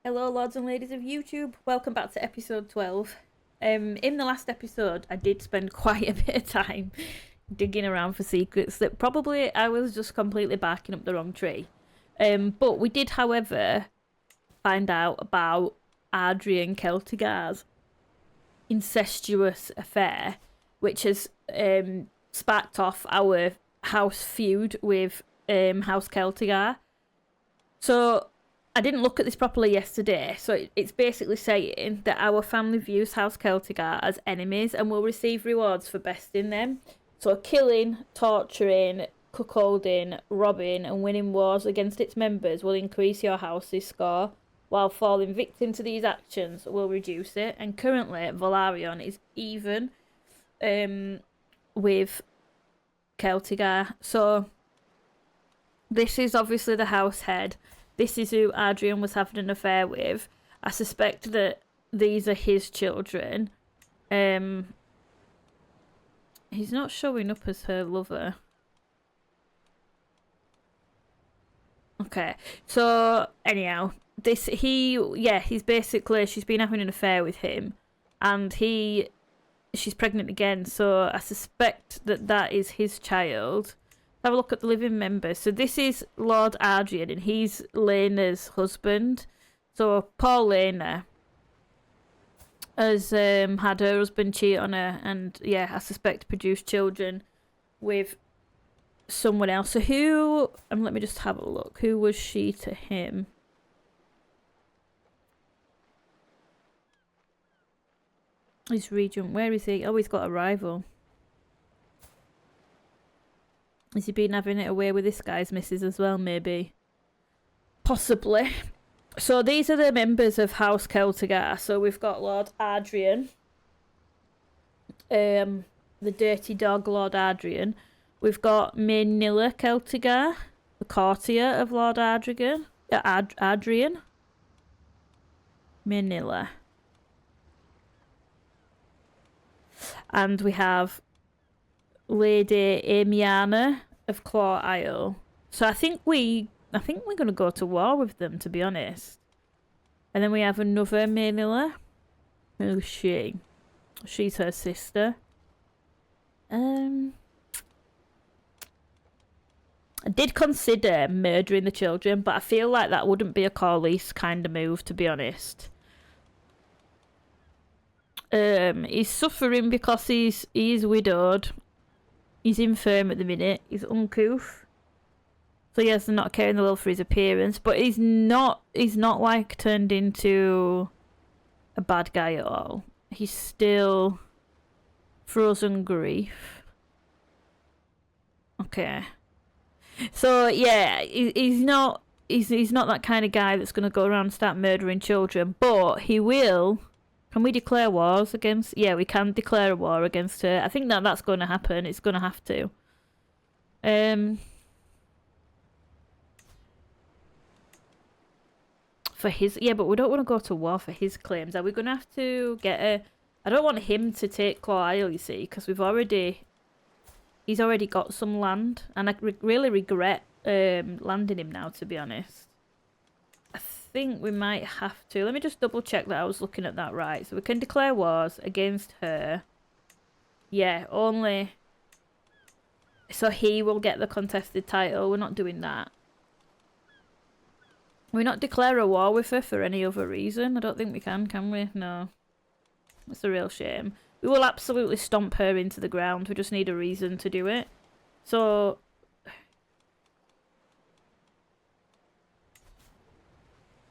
Hello lords and ladies of YouTube, welcome back to episode 12. In the last episode I did spend quite a bit of time digging around for secrets that probably I was just completely barking up the wrong tree. But we did however find out about Adrian Celtigar's incestuous affair, which has sparked off our house feud with House Celtigar. So I didn't look at this properly yesterday, so it's basically saying that our family views House Celtigar as enemies and will receive rewards for besting them. So killing, torturing, cuckolding, robbing and winning wars against its members will increase your house's score, while falling victim to these actions will reduce it. And currently Velaryon is even with Celtigar. So this is obviously the house head. This is who Adrian was having an affair with. I suspect that these are his children. He's not showing up as her lover. Okay, so anyhow, he's basically, she's been having an affair with him, and she's pregnant again. So I suspect that is his child. Have a look at the living members. So this is Lord Adrian, and he's Lena's husband. So poor Lena has had her husband cheat on her, and yeah, I suspect produced children with someone else. So who? Let me just have a look. Who was she to him? His regent. Where is he? Oh, he's got a rival. Has he been having it away with this guy's missus as well, maybe? Possibly. So these are the members of House Celtigar. So we've got Lord Adrian. The dirty dog Lord Adrian. We've got Manila Celtigar, the courtier of Lord Adrian. Adrian. Manila. And we have Lady Amiana of Claw Isle. So I think we're gonna go to war with them, to be honest. And then we have another Manila. Who's she? She's her sister. I did consider murdering the children, but I feel like that wouldn't be a Corlys kind of move, to be honest. He's suffering because he's widowed. He's infirm at the minute. He's uncouth. So yes, they're not caring the world for his appearance, but he's not like turned into a bad guy at all. He's still frozen grief. Okay. So yeah, he's not that kind of guy that's gonna go around and start murdering children, but he will. Can we declare wars against... Yeah, we can declare a war against her. I think that's going to happen. It's going to have to. For his... Yeah, but we don't want to go to war for his claims. Are we going to have to get a... I don't want him to take Claw Isle, you see, because he's already got some land. And I really regret landing him now, to be honest. I think we might have to. Let me just double check that I was looking at that right. So we can declare wars against her. Yeah, only. So he will get the contested title. We're not doing that. We not declare a war with her for any other reason. I don't think we can we? No. That's a real shame. We will absolutely stomp her into the ground. We just need a reason to do it. So...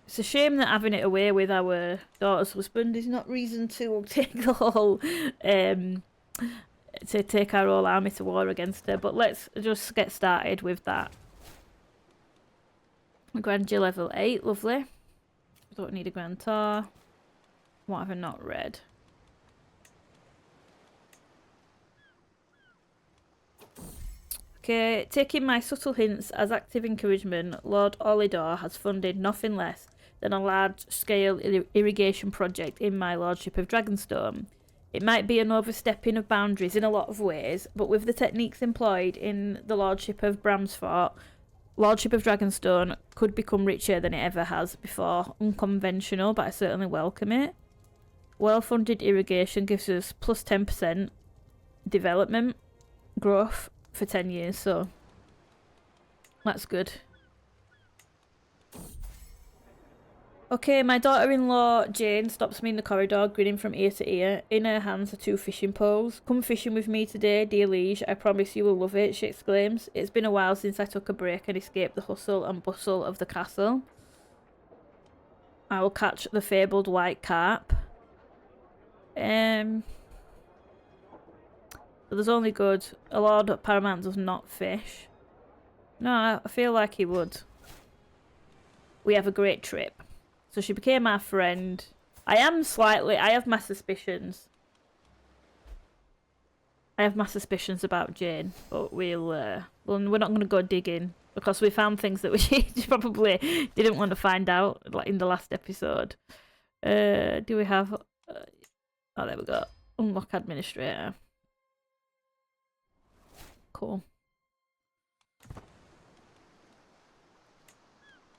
It's a shame that having it away with our daughter's husband is not reason to take the whole, to take our whole army to war against her. But let's just get started with that. Grandeur level 8, lovely. Don't need a Grand Tour. What have I not read? Okay, taking my subtle hints as active encouragement, Lord Olidor has funded nothing less than a large-scale irrigation project in my Lordship of Dragonstone. It might be an overstepping of boundaries in a lot of ways, but with the techniques employed in the Lordship of Bramsfort, Lordship of Dragonstone could become richer than it ever has before. Unconventional, but I certainly welcome it. Well-funded irrigation gives us plus 10% development growth for 10 years, so that's good. Okay, my daughter-in-law Jane stops me in the corridor, grinning from ear to ear. In her hands are 2 fishing poles. "Come fishing with me today, dear liege. I promise you will love it," she exclaims. "It's been a while since I took a break and escaped the hustle and bustle of the castle. I will catch the fabled white carp." So there's only good. A Lord Paramount does not fish. No, I feel like he would. We have a great trip. So she became our friend. I have my suspicions. I have my suspicions about Jane, but we're not going to go digging because we found things that we probably didn't want to find out, like in the last episode. Do we have? Oh, there we go. Unlock administrator. Cool.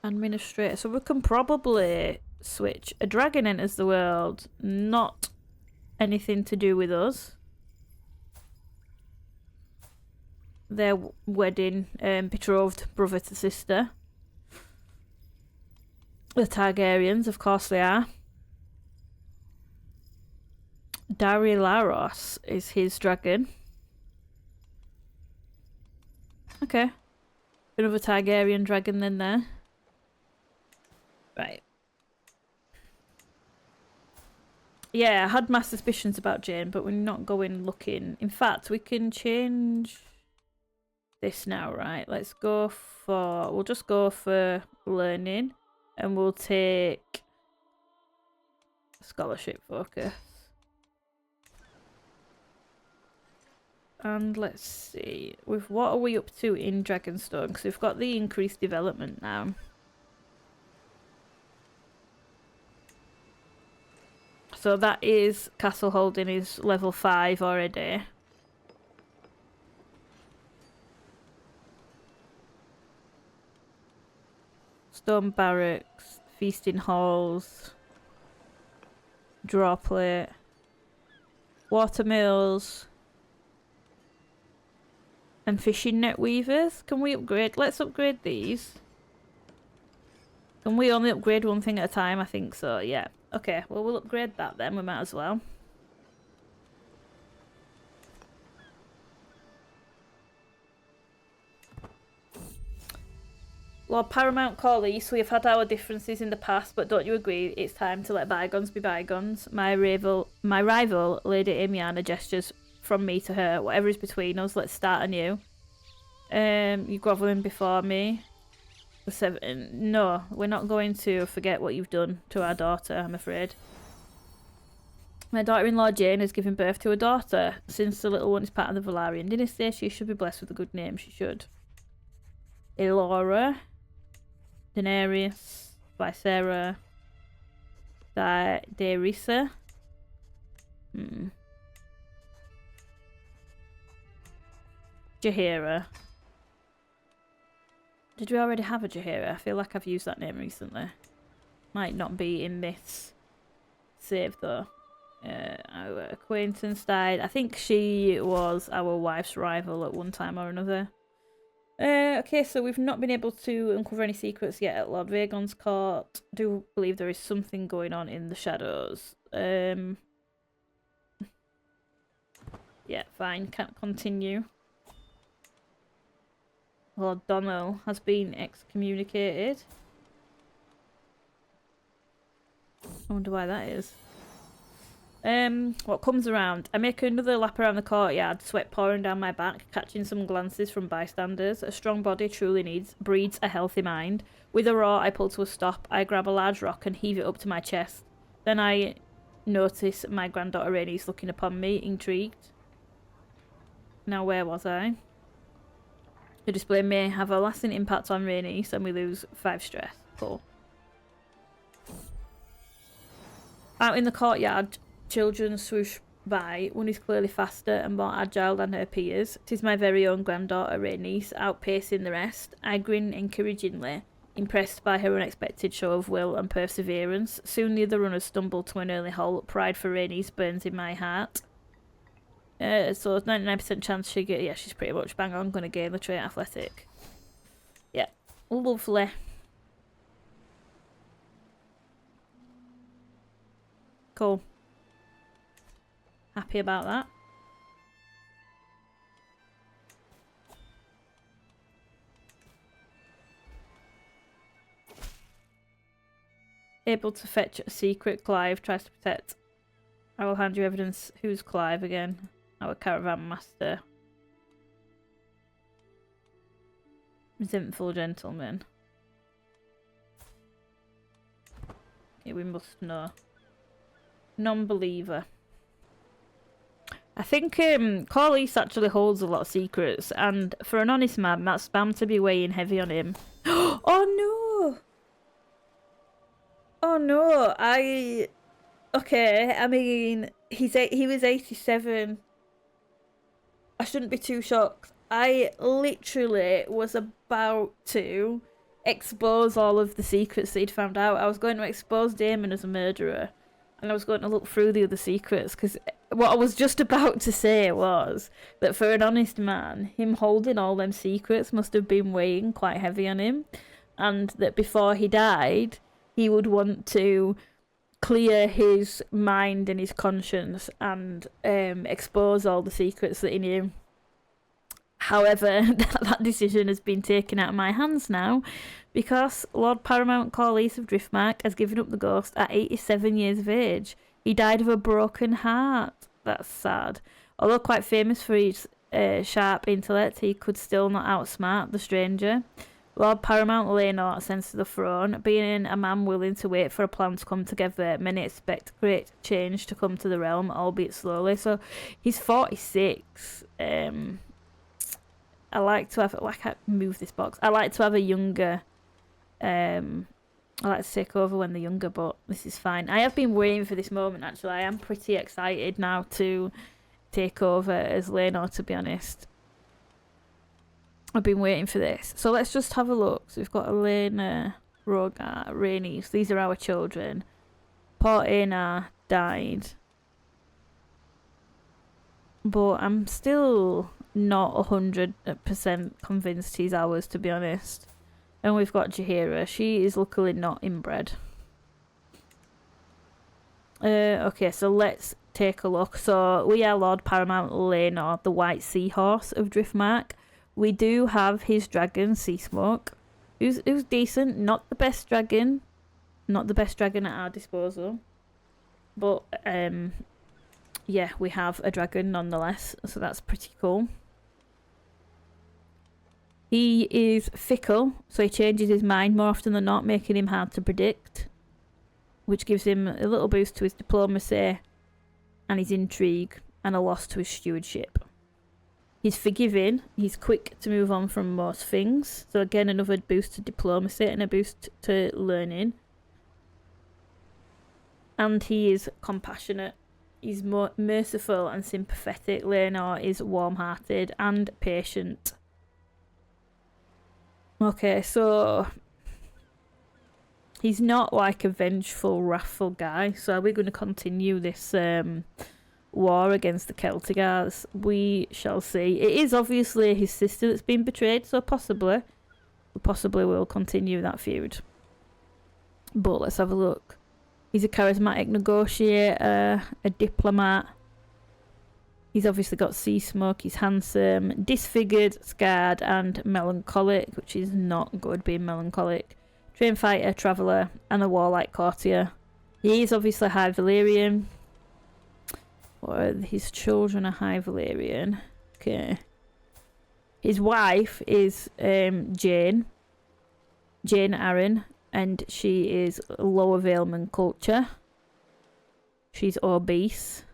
Administrator. So we can probably switch. A dragon enters the world. Not anything to do with us. Their wedding, betrothed brother to sister. The Targaryens, of course they are. Darilaros is his dragon. Okay. Another Targaryen dragon then there. Right. Yeah, I had my suspicions about Jane, but we're not going looking. In fact, we can change this now, right? Let's go for... We'll just go for learning. And we'll take scholarship focus. And let's see. With what are we up to in Dragonstone? Because we've got the increased development now. So that is castle holding is level 5 already. Stone barracks, feasting halls, draw plate, watermills, and fishing net weavers. Can we upgrade? Let's upgrade these. Can we only upgrade one thing at a time? I think so, yeah. Okay, well, we'll upgrade that then. We might as well. Lord Paramount Corlys, we have had our differences in the past, but don't you agree it's time to let bygones be bygones? My rival, Lady Amiana, gestures from me to her. Whatever is between us, let's start anew. You grovelling before me. No, we're not going to forget what you've done to our daughter, I'm afraid. My daughter-in-law Jane has given birth to a daughter. Since the little one is part of the Valyrian dynasty, she should be blessed with a good name. She should. Elora, Daenerys, Visera, Daerisa. Jaheira. Did we already have a Jaheira? I feel like I've used that name recently. Might not be in this save though. Our acquaintance died. I think she was our wife's rival at one time or another. Okay, so we've not been able to uncover any secrets yet at Lord Rhaegon's court. Do believe there is something going on in the shadows. Yeah, fine. Can't continue. Lord Donnell has been excommunicated. I wonder why that is. What comes around? I make another lap around the courtyard, sweat pouring down my back, catching some glances from bystanders. A strong body truly breeds a healthy mind. With a roar, I pull to a stop. I grab a large rock and heave it up to my chest. Then I notice my granddaughter Rhaenys looking upon me, intrigued. Now, where was I? The display may have a lasting impact on Rhaenys and we lose 5 stress. Cool. Out in the courtyard, children swoosh by one who's clearly faster and more agile than her peers. 'Tis my very own granddaughter Rhaenys, outpacing the rest. I grin encouragingly, impressed by her unexpected show of will and perseverance. Soon the other runners stumble to an early halt. Pride for Rhaenys burns in my heart. So 99% chance she get. Yeah, she's pretty much bang on. Gonna gain the trait athletic. Yeah, lovely. Cool. Happy about that. Able to fetch a secret. Clive tries to protect. I will hand you evidence. Who's Clive again? Our caravan master. Resentful gentleman. Okay, we must know. Non-believer. I think Corlys actually holds a lot of secrets, and for an honest man, that's bound to be weighing heavy on him. Oh no! Oh no! Okay, I mean, he was 87. I shouldn't be too shocked. I literally was about to expose all of the secrets that he'd found out. I was going to expose Daemon as a murderer, and I was going to look through the other secrets, because what I was just about to say was that for an honest man, him holding all them secrets must have been weighing quite heavy on him, and that before he died, he would want to clear his mind and his conscience and expose all the secrets that he knew. However, that decision has been taken out of my hands now, because Lord Paramount Corlys of Driftmark has given up the ghost at 87 years of age. He died of a broken heart. That's sad. Although quite famous for his sharp intellect, he could still not outsmart the stranger. Lord Paramount Laenor ascends to the throne. Being a man willing to wait for a plan to come together, many expect great change to come to the realm, albeit slowly. So he's 46. I like to have. I can't move this box. I like to have a younger. I like to take over when they're younger, but this is fine. I have been waiting for this moment. Actually, I am pretty excited now to take over as Laenor, to be honest. I've been waiting for this. So let's just have a look. So we've got Elena, Rogar, Rhaenys. These are our children. Poor Aenar died. But I'm still not 100% convinced he's ours, to be honest. And we've got Jaheira. She is luckily not inbred. Okay, so let's take a look. So we are Lord Paramount Laenor, the White Seahorse of Driftmark. We do have his dragon, Seasmoke, who's decent. Not the best dragon. Not the best dragon at our disposal. But, yeah, we have a dragon nonetheless. So that's pretty cool. He is fickle, so he changes his mind more often than not, making him hard to predict, which gives him a little boost to his diplomacy and his intrigue, and a loss to his stewardship. He's forgiving, he's quick to move on from most things, so again another boost to diplomacy and a boost to learning. And he is compassionate, he's more merciful and sympathetic. Laenor is warm-hearted and patient. Okay, so he's not like a vengeful, wrathful guy, so are we going to continue this war against the Celtigars? We shall see. It is obviously his sister that's been betrayed, so possibly will continue that feud. But let's have a look. He's a charismatic negotiator, a diplomat. He's obviously got Seasmoke, he's handsome, disfigured, scarred, and melancholic, which is not good, being melancholic. Trained fighter, traveller, and a warlike courtier. He is obviously High Valyrian. Or his children are High Valyrian. Okay. His wife is Jane Arryn, and she is Lower Valeman culture. She's obese.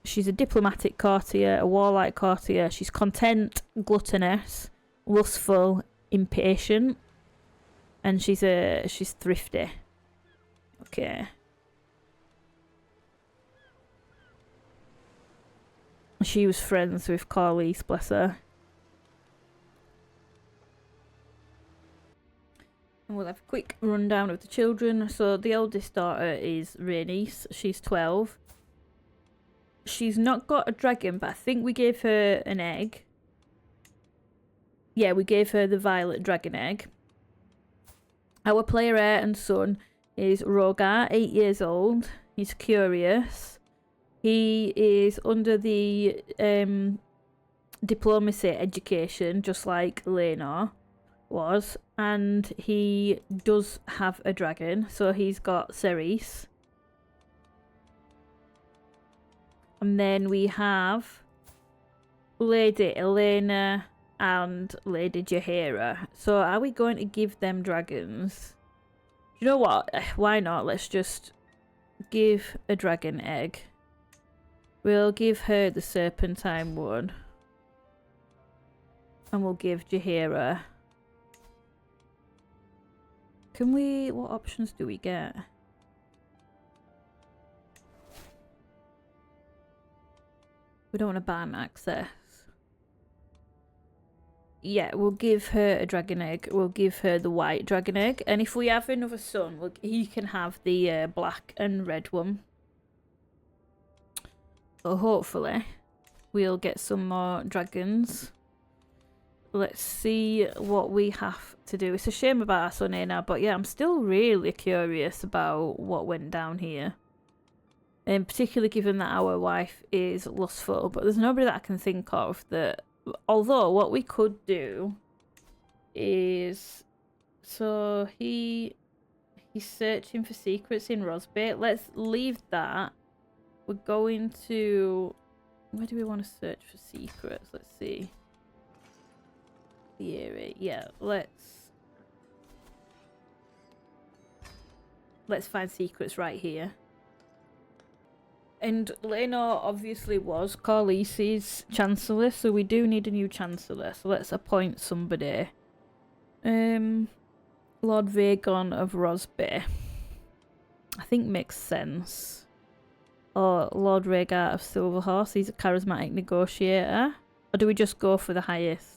She's a diplomatic courtier, a warlike courtier. She's content, gluttonous, lustful, impatient, and she's thrifty. Okay. She was friends with Corlys, bless her. And we'll have a quick rundown of the children. So the oldest daughter is Rhaenys. She's 12. She's not got a dragon, but I think we gave her an egg. Yeah, we gave her the violet dragon egg. Our player heir and son is Rogar, 8 years old. He's curious. He is under the diplomacy education, just like Laenor was, and he does have a dragon, so he's got Cerys. And then we have Lady Elena and Lady Jaehaera. So are we going to give them dragons? You know what? Why not? Let's just give a dragon egg. We'll give her the serpentine one. And we'll give Jaehaera. Can we... What options do we get? We don't want to ban access. Yeah, we'll give her a dragon egg. We'll give her the white dragon egg. And if we have another son, he can have the black and red one. So hopefully we'll get some more dragons. Let's see what we have to do. It's a shame about our son here now, but yeah, I'm still really curious about what went down here. And particularly given that our wife is lustful, but there's nobody that I can think of that... Although, what we could do is... So, he's searching for secrets in Rosbate. Let's leave that. We're going to... Where do we want to search for secrets? Let's see. The area. Yeah, let's find secrets right here. And Laenor obviously was Corlys' Chancellor, so we do need a new Chancellor. So let's appoint somebody. Lord Vagon of Rosby. I think makes sense. Or Lord Rhaegar of Silverhorse. He's a charismatic negotiator. Or do we just go for the highest?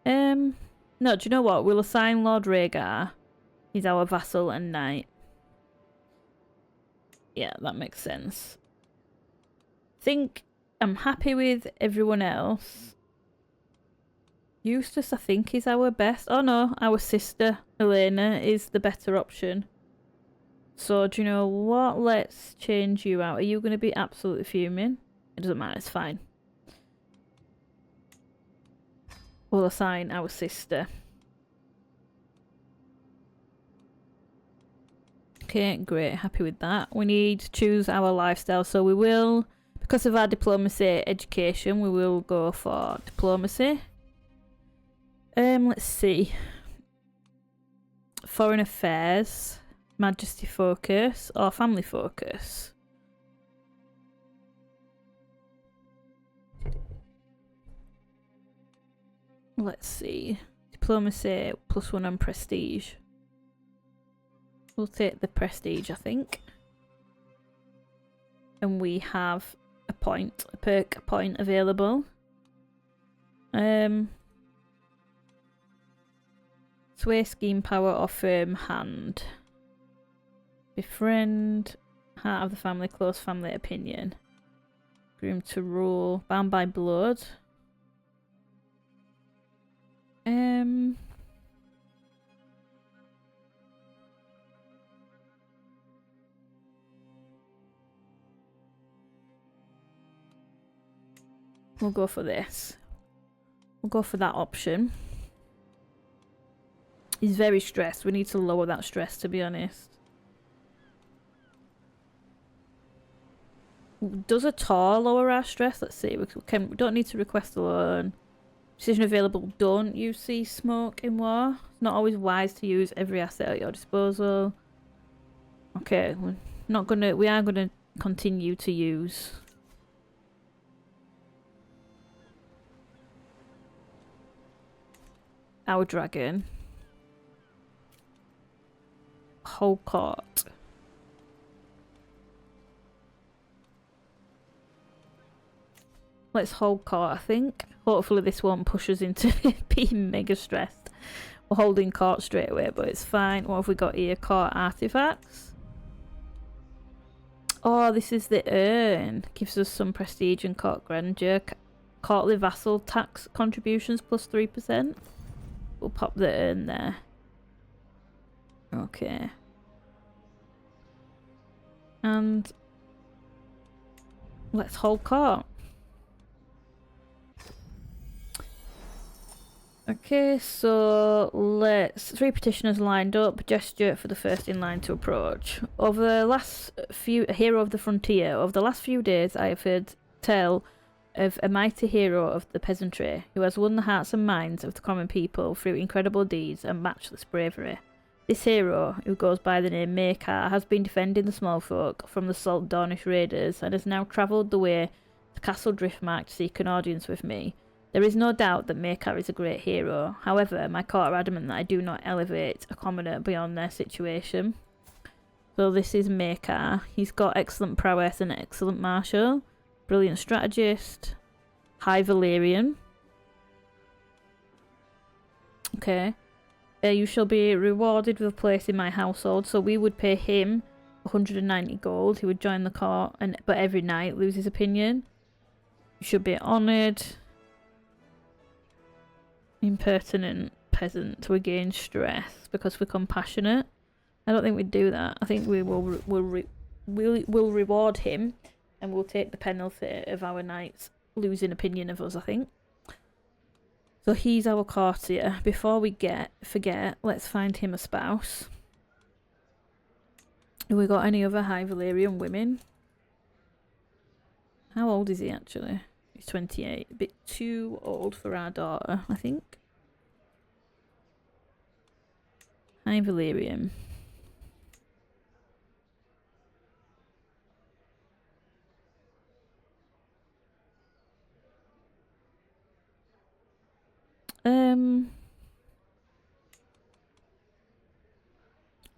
No, do you know what? We'll assign Lord Rhaegar. He's our vassal and knight. Yeah, that makes sense. Think I'm happy with everyone else. Eustace, I think, is our best. Oh no, our sister, Elena, is the better option. So, do you know what? Let's change you out. Are you going to be absolutely fuming? It doesn't matter, it's fine. We'll assign our sister. Okay, great. Happy with that. We need to choose our lifestyle. So we will, because of our diplomacy education, we will go for diplomacy. Let's see. Foreign affairs, majesty focus, or family focus. Let's see. Diplomacy +1 on prestige. We'll take the prestige, I think. And we have a point, a perk point available. Sway, scheme, power, or firm hand. Befriend, heart of the family, close family opinion. Groom to rule, bound by blood. We'll go for this. We'll go for that option. He's very stressed. We need to lower that stress, to be honest. Does a Tor lower our stress? Let's see. We don't need to request a loan. Decision available. Don't use sea smoke in war. It's not always wise to use every asset at your disposal. Okay, we are gonna continue to use our dragon. Whole court. Let's hold court, I think. Hopefully this won't push us into being mega stressed. We're holding court straight away, but it's fine. What have we got here? Court artifacts. Oh, this is the urn. Gives us some prestige and court grandeur. Courtly vassal tax contributions plus 3%. We'll pop the urn there. Okay. And let's hold court. Okay, so let's 3 petitioners lined up. Gesture for the first in line to approach. Over the last few hero of the frontier, over the last few days, I have heard tell of a mighty hero of the peasantry who has won the hearts and minds of the common people through incredible deeds and matchless bravery. This hero, who goes by the name Maekar, has been defending the small folk from the Salt Dornish raiders and has now travelled the way to Castle Driftmark to seek an audience with me. There is no doubt that Maekar is a great hero. However, my court are adamant that I do not elevate a commoner beyond their situation. So this is Maekar. He's got excellent prowess and excellent martial. Brilliant strategist. High Valyrian. Okay. You shall be rewarded with a place in my household. So we would pay him 190 gold. He would join the court, but every night lose his opinion. You should be honoured. Impertinent peasant to gain stress because we're compassionate. I don't think we'd do that. I think we will we'll reward him, and we'll take the penalty of our knights losing opinion of us, I think. So he's our courtier. Before we forget, let's find him a spouse. Have we got any other High Valyrian women? How old is he actually? He's 28. A bit too old for our daughter, I think. High Valyrian.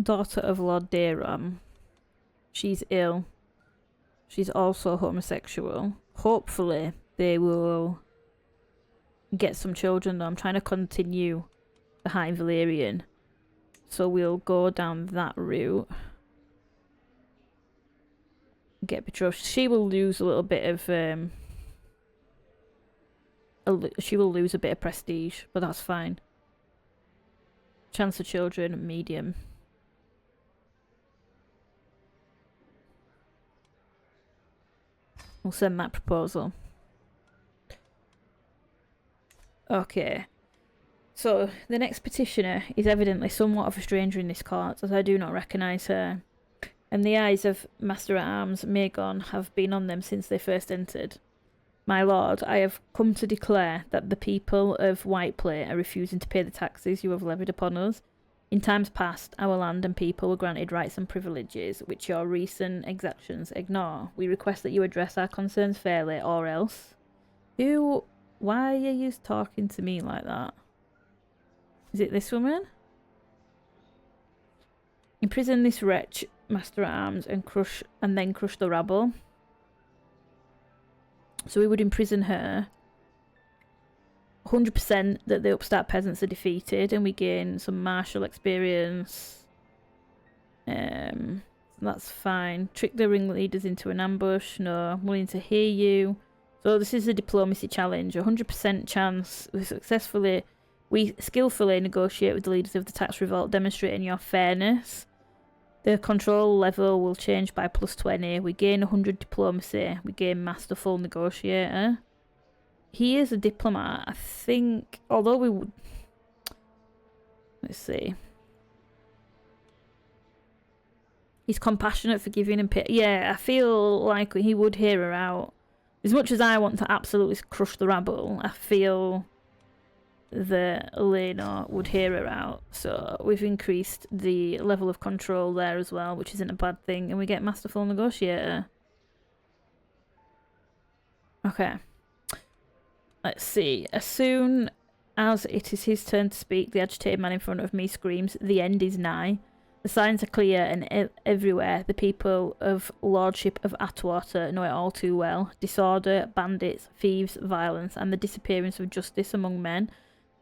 Daughter of Lord Paramount. She's ill. She's also homosexual. Hopefully they will get some children though. I'm trying to continue the High Valyrian. So we'll go down that route. Get betrothed. She will lose a little bit of she will lose a bit of prestige, but that's fine. Chance of children, medium. We'll send that proposal. Okay. So, the next petitioner is evidently somewhat of a stranger in this court, as I do not recognise her. And the eyes of Master-at-Arms Magon have been on them since they first entered. My lord, I have come to declare that the people of Whiteplate are refusing to pay the taxes you have levied upon us. In times past, our land and people were granted rights and privileges, which your recent exactions ignore. We request that you address our concerns fairly, or else... Why are you talking to me like that? Is it this woman? Imprison this wretch, Master-at-Arms, and then crush the rabble. So we would imprison her. 100% that the upstart peasants are defeated and we gain some martial experience. That's fine. Trick the ringleaders into an ambush. No, I'm willing to hear you. So this is a diplomacy challenge. 100% chance we skillfully negotiate with the leaders of the tax revolt, demonstrating your fairness. The control level will change by +20. We gain 100 diplomacy. We gain masterful negotiator. He is a diplomat, I think, although we would... Let's see. He's compassionate, forgiving and yeah, I feel like he would hear her out. As much as I want to absolutely crush the rabble, I feel that Elena would hear her out. So we've increased the level of control there as well, which isn't a bad thing. And we get masterful negotiator. Okay. Let's see. As soon as it is his turn to speak, the agitated man in front of me screams, "The end is nigh." The signs are clear and everywhere. The people of Lordship of Atwater know it all too well. Disorder, bandits, thieves, violence, and the disappearance of justice among men.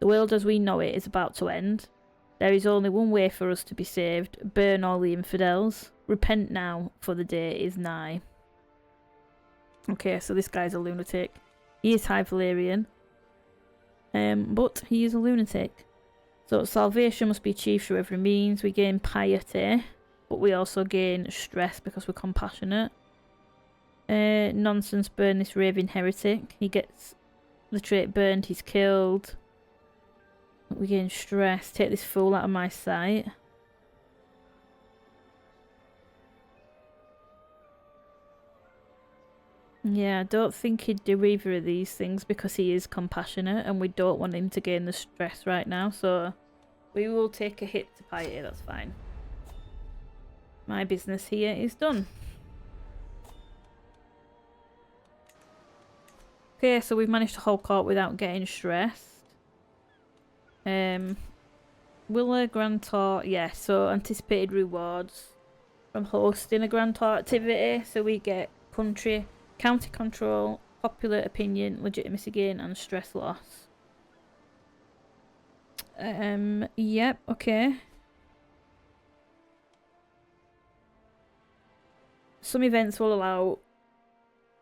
The world as we know it is about to end. There is only one way for us to be saved. Burn all the infidels. Repent now, for the day is nigh. Okay, so this guy's a lunatic. He is High Valyrian. But he is a lunatic. So salvation must be achieved through every means. We gain piety, but we also gain stress because we're compassionate. Nonsense, burn this raving heretic. He gets the trait burned, he's killed. We gain stress. Take this fool out of my sight. Yeah, I don't think he'd do either of these things because he is compassionate and we don't want him to gain the stress right now, so we will take a hit to piety, that's fine. My business here is done. Okay, so we've managed to hold court without getting stressed. Will a Grand Tour? Yeah, so anticipated rewards from hosting a Grand Tour activity, so we get country, county control, popular opinion, legitimacy gain, and stress loss. Yep, okay. Some events will allow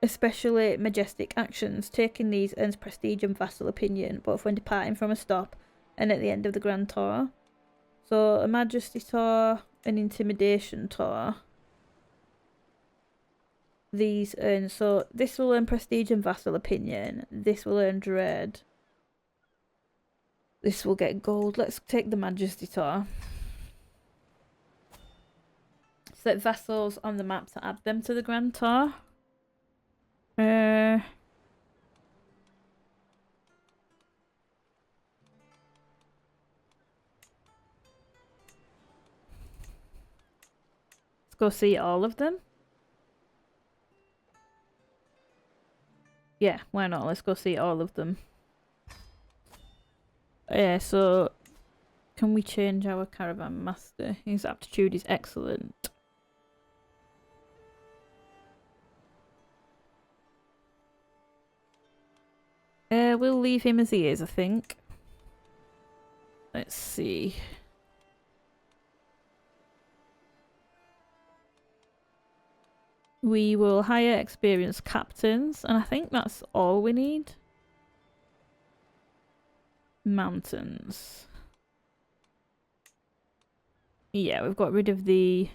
especially majestic actions. Taking these earns prestige and vassal opinion, both when departing from a stop and at the end of the Grand Tour. So a majesty tour, an intimidation tour. These earn, so this will earn prestige and vassal opinion. This will earn dread. This will get gold. Let's take the majesty tour. Set vassals on the map to add them to the Grand Tour. Let's go see all of them. Yeah, why not? Let's go see all of them. Yeah, so can we change our caravan master? His aptitude is excellent. We'll leave him as he is, I think. Let's see. We will hire experienced captains, and I think that's all we need. Mountains. Yeah, we've got rid of the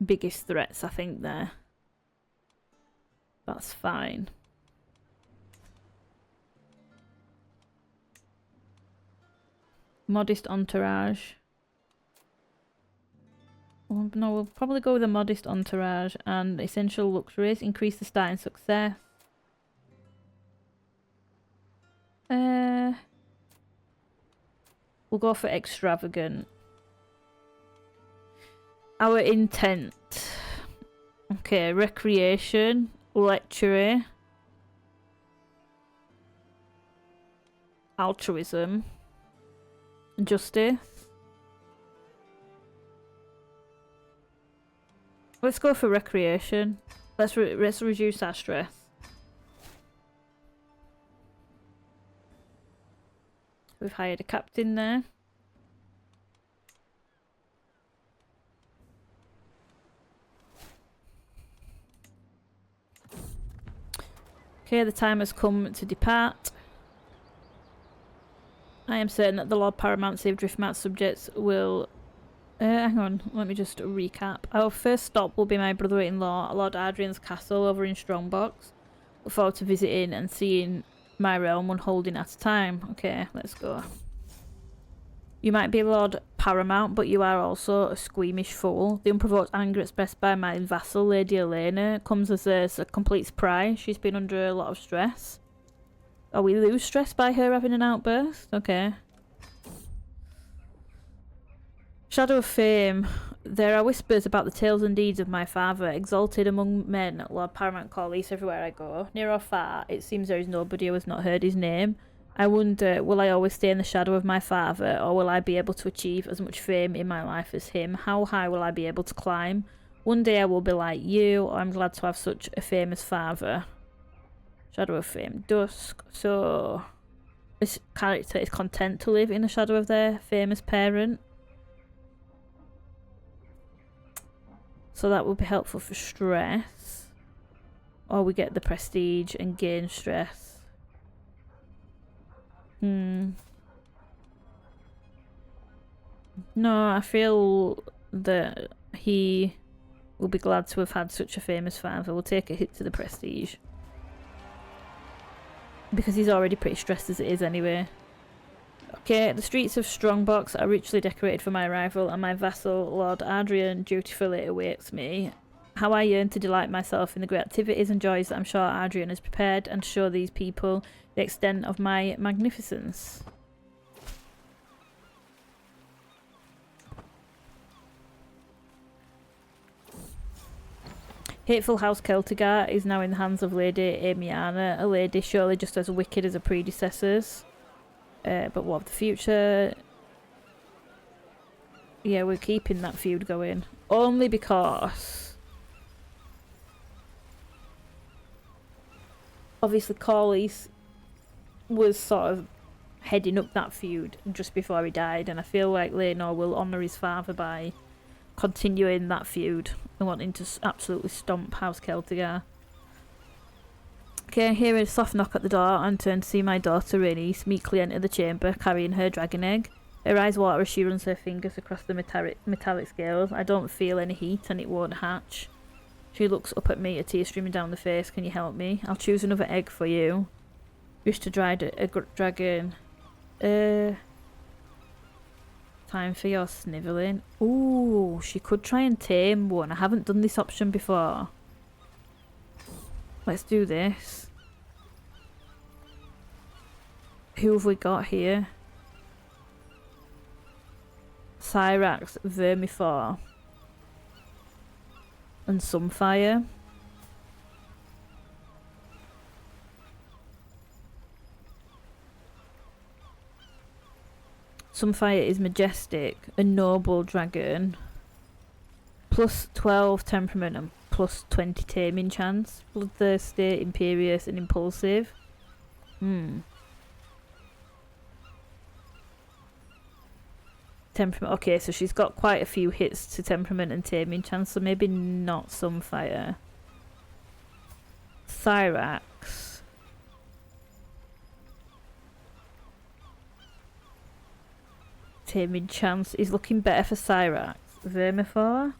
biggest threats, I think, there. That's fine. Modest entourage. Well, no, we'll probably go with a modest entourage and essential luxuries. Increase the starting success. We'll go for extravagant. Our intent. Okay, recreation, lechery, altruism, justice. Let's go for recreation. Let's reduce our stress. We've hired a captain there. Okay, the time has come to depart. I am certain that the Lord Paramount of Driftmark subjects will... hang on, let me just recap. Our first stop will be my brother-in-law, Lord Adrian's castle over in Strongbox. Look forward to visiting and seeing my realm one holding at a time. Okay, let's go. You might be Lord Paramount, but you are also a squeamish fool. The unprovoked anger expressed by my vassal, Lady Elena, comes as a complete surprise. She's been under a lot of stress. Oh, we lose stress by her having an outburst? Okay. Shadow of Fame. There are whispers about the tales and deeds of my father, exalted among men. Lord Paramount call these everywhere I go. Near or far, it seems there is nobody who has not heard his name. I wonder, will I always stay in the shadow of my father, or will I be able to achieve as much fame in my life as him? How high will I be able to climb? One day I will be like you, or I'm glad to have such a famous father. Shadow of fame. Dusk. So, this character is content to live in the shadow of their famous parent. So that will be helpful for stress. Or we get the prestige and gain stress. No, I feel that he will be glad to have had such a famous father. We'll take a hit to the prestige. Because he's already pretty stressed as it is anyway. Okay, the streets of Strongbox are richly decorated for my arrival, and my vassal, Lord Adrian, dutifully awaits me. How I yearn to delight myself in the great activities and joys that I'm sure Adrian has prepared, and to show these people the extent of my magnificence. Hateful House Celtigar is now in the hands of Lady Amiana, a lady surely just as wicked as her predecessors. But what of the future? Yeah, we're keeping that feud going. Only because obviously Corlys was sort of heading up that feud just before he died, and I feel like Laenor will honour his father by continuing that feud and wanting to absolutely stomp House Celtigar. Okay, I hear a soft knock at the door and turn to see my daughter Rhaenys meekly enter the chamber carrying her dragon egg. Her eyes water as she runs her fingers across the metallic scales. I don't feel any heat and it won't hatch. She looks up at me, a tear streaming down the face. Can you help me? I'll choose another egg for you. Wish to ride a dragon. Time for your snivelling. Ooh, she could try and tame one. I haven't done this option before. Let's do this. Who have we got here? Syrax, Vermithor, and Sunfire. Sunfire is majestic, a noble dragon, plus 12 temperament and plus 20 taming chance, bloodthirsty, imperious and impulsive. Temperament, okay, so she's got quite a few hits to temperament and taming chance, so maybe not Sunfire. Syrax. Taming chance is looking better for Syrax. Vermithor.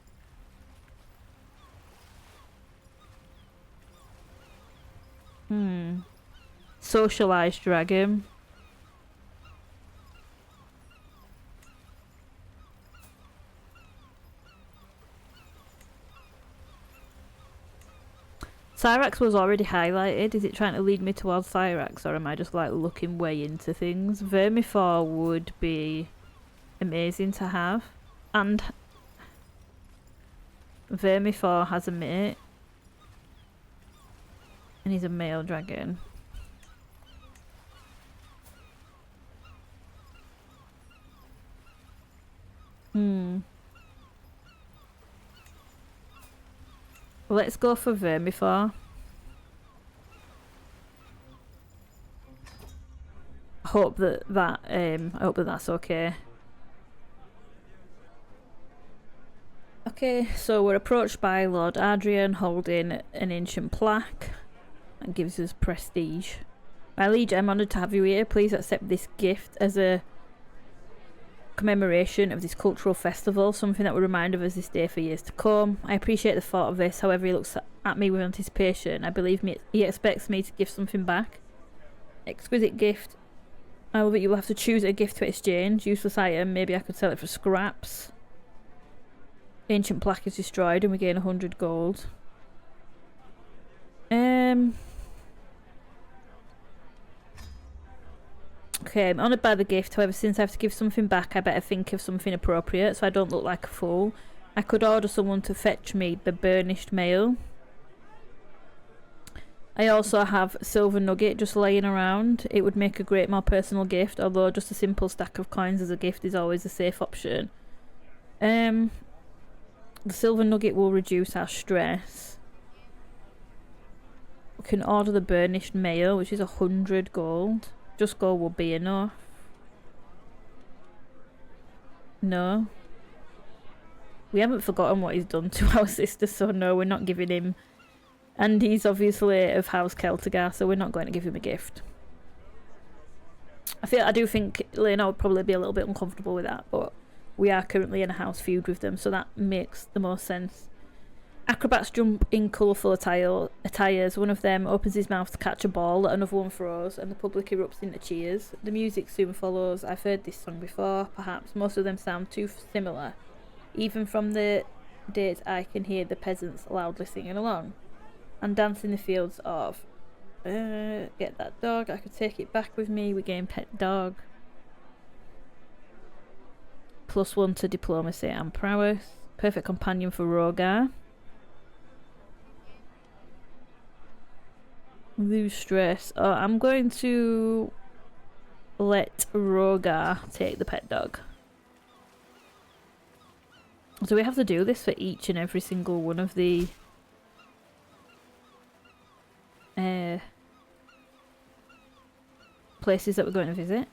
Socialized dragon. Syrax was already highlighted. Is it trying to lead me towards Syrax, or am I just like looking way into things? Vermithor would be amazing to have. And Vermithor has a mate. And he's a male dragon. Let's go for Vermithor. I hope that's okay. Okay, so we're approached by Lord Adrian holding an ancient plaque that gives us prestige. My liege, I'm honoured to have you here. Please accept this gift as a commemoration of this cultural festival, something that will remind of us this day for years to come. I appreciate the thought of this, however he looks at me with anticipation. I believe he expects me to give something back. Exquisite gift. I love it. You will have to choose a gift to exchange. Useless item, maybe I could sell it for scraps. Ancient plaque is destroyed and we gain 100 gold. Okay, I'm honoured by the gift, however since I have to give something back I better think of something appropriate so I don't look like a fool. I could order someone to fetch me the burnished mail. I also have silver nugget just laying around. It would make a great more personal gift, although just a simple stack of coins as a gift is always a safe option. The silver nugget will reduce our stress. We can order the burnished mail, which is 100 gold. Just gold will be enough. No. We haven't forgotten what he's done to our sister, so no, we're not giving him. And he's obviously of House Celtigar, so we're not going to give him a gift. I do think Lena would probably be a little bit uncomfortable with that, but we are currently in a house feud with them, so that makes the most sense. Acrobats jump in colourful attires. One of them opens his mouth to catch a ball that another one throws, and the public erupts into cheers. The music soon follows. I've heard this song before, perhaps. Most of them sound too similar. Even from the dates I can hear the peasants loudly singing along. And dance in the fields of... get that dog. I could take it back with me. We gain pet dog. +1 to diplomacy and prowess. Perfect companion for Rogar. Lose stress. Oh, I'm going to let Rogar take the pet dog. Do we have to do this for each and every single one of the places that we're going to visit?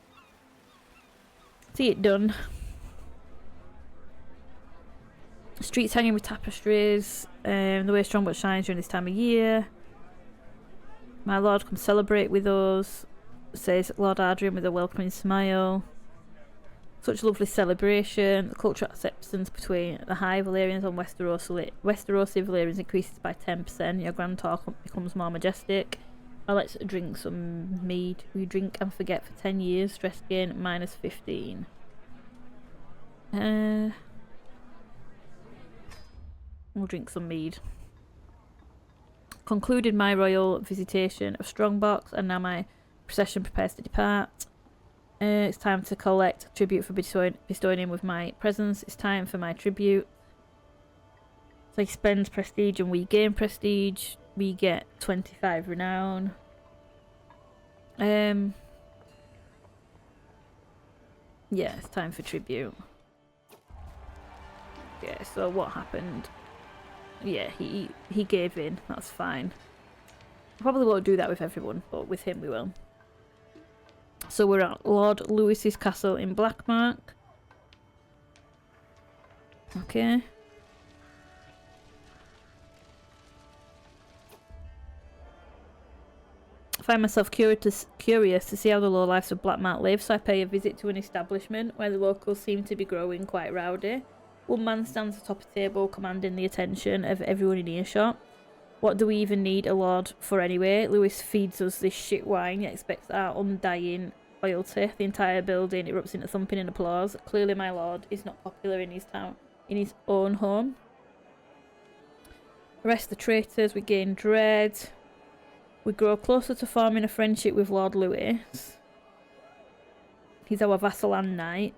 See it done. Streets hanging with tapestries. The way strong but shines during this time of year. My lord, come celebrate with us, says Lord Adrian with a welcoming smile. Such a lovely celebration. The cultural acceptance between the High Valyrians and Westerosi Valyrians increases by 10%. Your grand talk becomes more majestic. Now let's drink some mead. We drink and forget for 10 years. Stress gain -15. We'll drink some mead. Concluded my royal visitation of Strongbox, and now my procession prepares to depart. It's time to collect tribute for bestowing him with my presence. It's time for my tribute. So he spends prestige and we gain prestige. We get 25 renown. Yeah, it's time for tribute. Yeah, so what happened? Yeah, he gave in. That's fine. I probably won't do that with everyone, but with him we will. So we're at Lord Lewis's castle in Blackmark. Okay. I find myself curious to see how the lowlifes of Blackmark live, so I pay a visit to an establishment where the locals seem to be growing quite rowdy. One man stands atop a table, commanding the attention of everyone in earshot. What do we even need a lord for anyway? Lewis feeds us this shit wine, he expects our undying loyalty. The entire building erupts into thumping and applause. Clearly my lord is not popular in his town, in his own home. Arrest the traitors, we gain dread. We grow closer to forming a friendship with Lord Lewis. He's our vassal and knight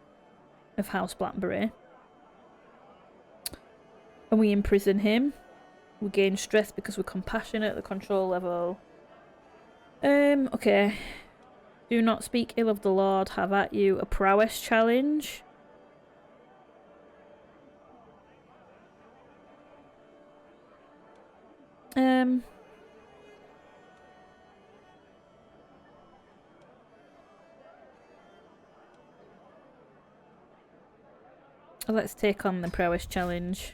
of House Blackberry. And we imprison him. We gain stress because we're compassionate at the control level. Okay. Do not speak ill of the Lord. Have at you. A prowess challenge. Let's take on the prowess challenge.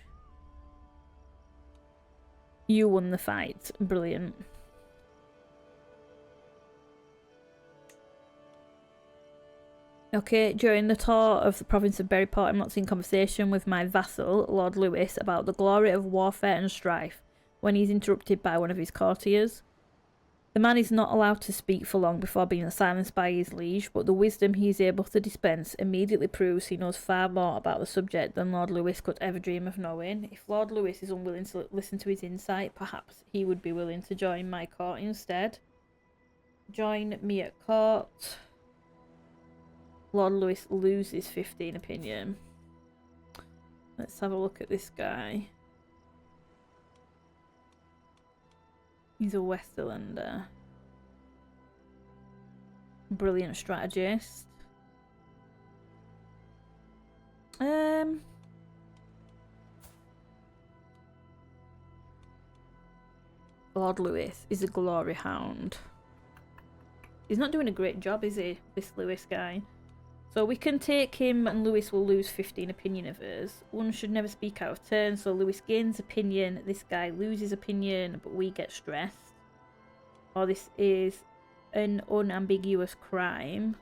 You won the fight. Brilliant. Okay, during the tour of the province of Berryport, I'm not in conversation with my vassal, Lord Lewis, about the glory of warfare and strife, when he's interrupted by one of his courtiers. The man is not allowed to speak for long before being silenced by his liege, but the wisdom he is able to dispense immediately proves he knows far more about the subject than Lord Lewis could ever dream of knowing. If Lord Lewis is unwilling to listen to his insight, perhaps he would be willing to join my court instead. Join me at court. Lord Lewis loses 15 opinion. Let's have a look at this guy. He's a Westerlander. Brilliant strategist. Lord Lewis is a glory hound. He's not doing a great job, is he, this Lewis guy? So we can take him and Lewis will lose 15 opinion of hers. One should never speak out of turn, so Lewis gains opinion, this guy loses opinion, but we get stressed. Or this is an unambiguous crime.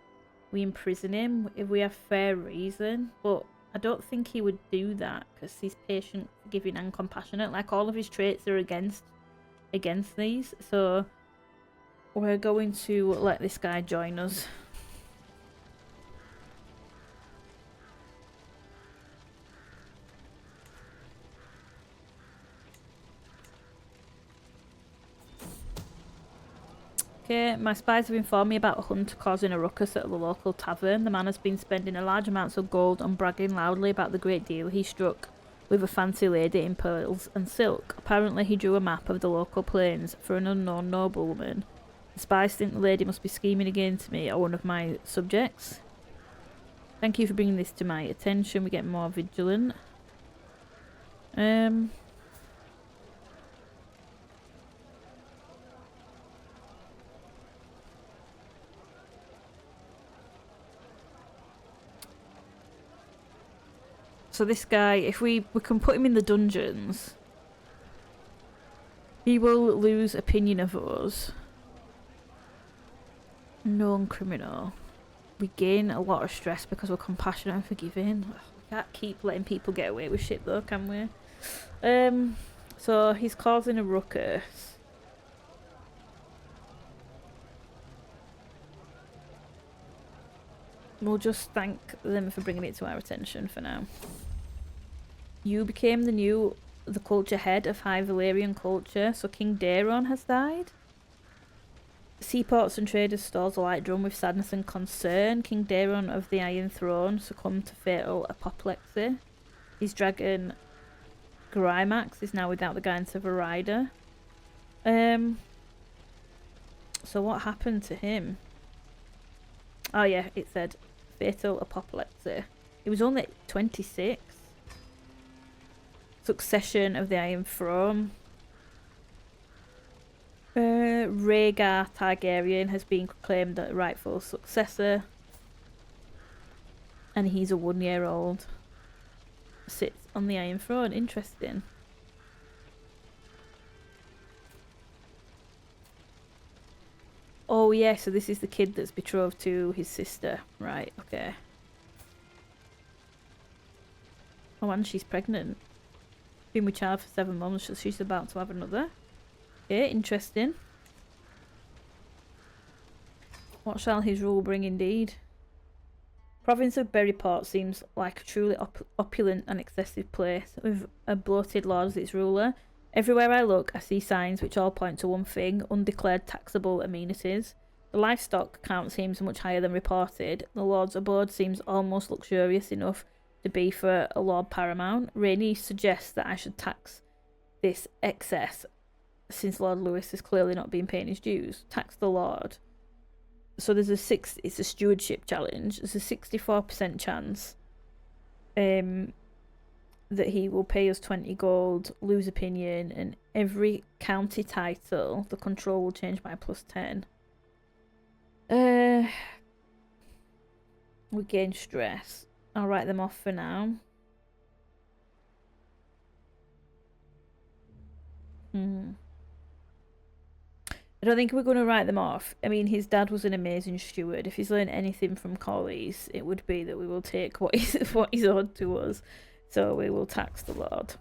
We imprison him if we have fair reason, but I don't think he would do that because he's patient, forgiving and compassionate. Like, all of his traits are against these, so we're going to let this guy join us. Okay, my spies have informed me about a hunter causing a ruckus at the local tavern. The man has been spending a large amounts of gold and bragging loudly about the great deal he struck with a fancy lady in pearls and silk. Apparently he drew a map of the local plains for an unknown noblewoman. The spies think the lady must be scheming against me or one of my subjects. Thank you for bringing this to my attention. We get more vigilant. So this guy, if we can put him in the dungeons, he will lose opinion of us. Known criminal. We gain a lot of stress because we're compassionate and forgiving. We can't keep letting people get away with shit though, can we? So he's causing a ruckus. We'll just thank them for bringing it to our attention for now. You became the culture head of High Valyrian culture, so King Daeron has died. Seaports and traders' stalls alike drum with sadness and concern. King Daeron of the Iron Throne succumbed to fatal apoplexy. His dragon Grymax is now without the guidance of a rider. So what happened to him? Oh yeah, it said fatal apoplexy. He was only 26. Succession of the Iron Throne. Rhaegar Targaryen has been proclaimed the rightful successor. And he's a 1-year-old. Sits on the Iron Throne. Interesting. Oh yeah, so this is the kid that's betrothed to his sister. Right, okay. Oh, and she's pregnant. Been with child for 7 months, so she's about to have another. Okay, interesting. What shall his rule bring indeed? Province of Berryport seems like a truly opulent and excessive place, with a bloated lord as its ruler. Everywhere I look, I see signs which all point to one thing: undeclared taxable amenities. The livestock count seems much higher than reported. The lord's abode seems almost luxurious enough to be for a Lord Paramount. Rainey suggests that I should tax this excess, since Lord Lewis has clearly not been paying his dues. Tax the Lord. So there's it's a stewardship challenge. There's a 64% chance that he will pay us 20 gold, lose opinion, and every county title, the control will change by +10. We gain stress. I'll write them off for now. I don't think we're going to write them off. I mean, his dad was an amazing steward. If he's learned anything from Corlys, it would be that we will take what he's owed to us. So we will tax the Lord.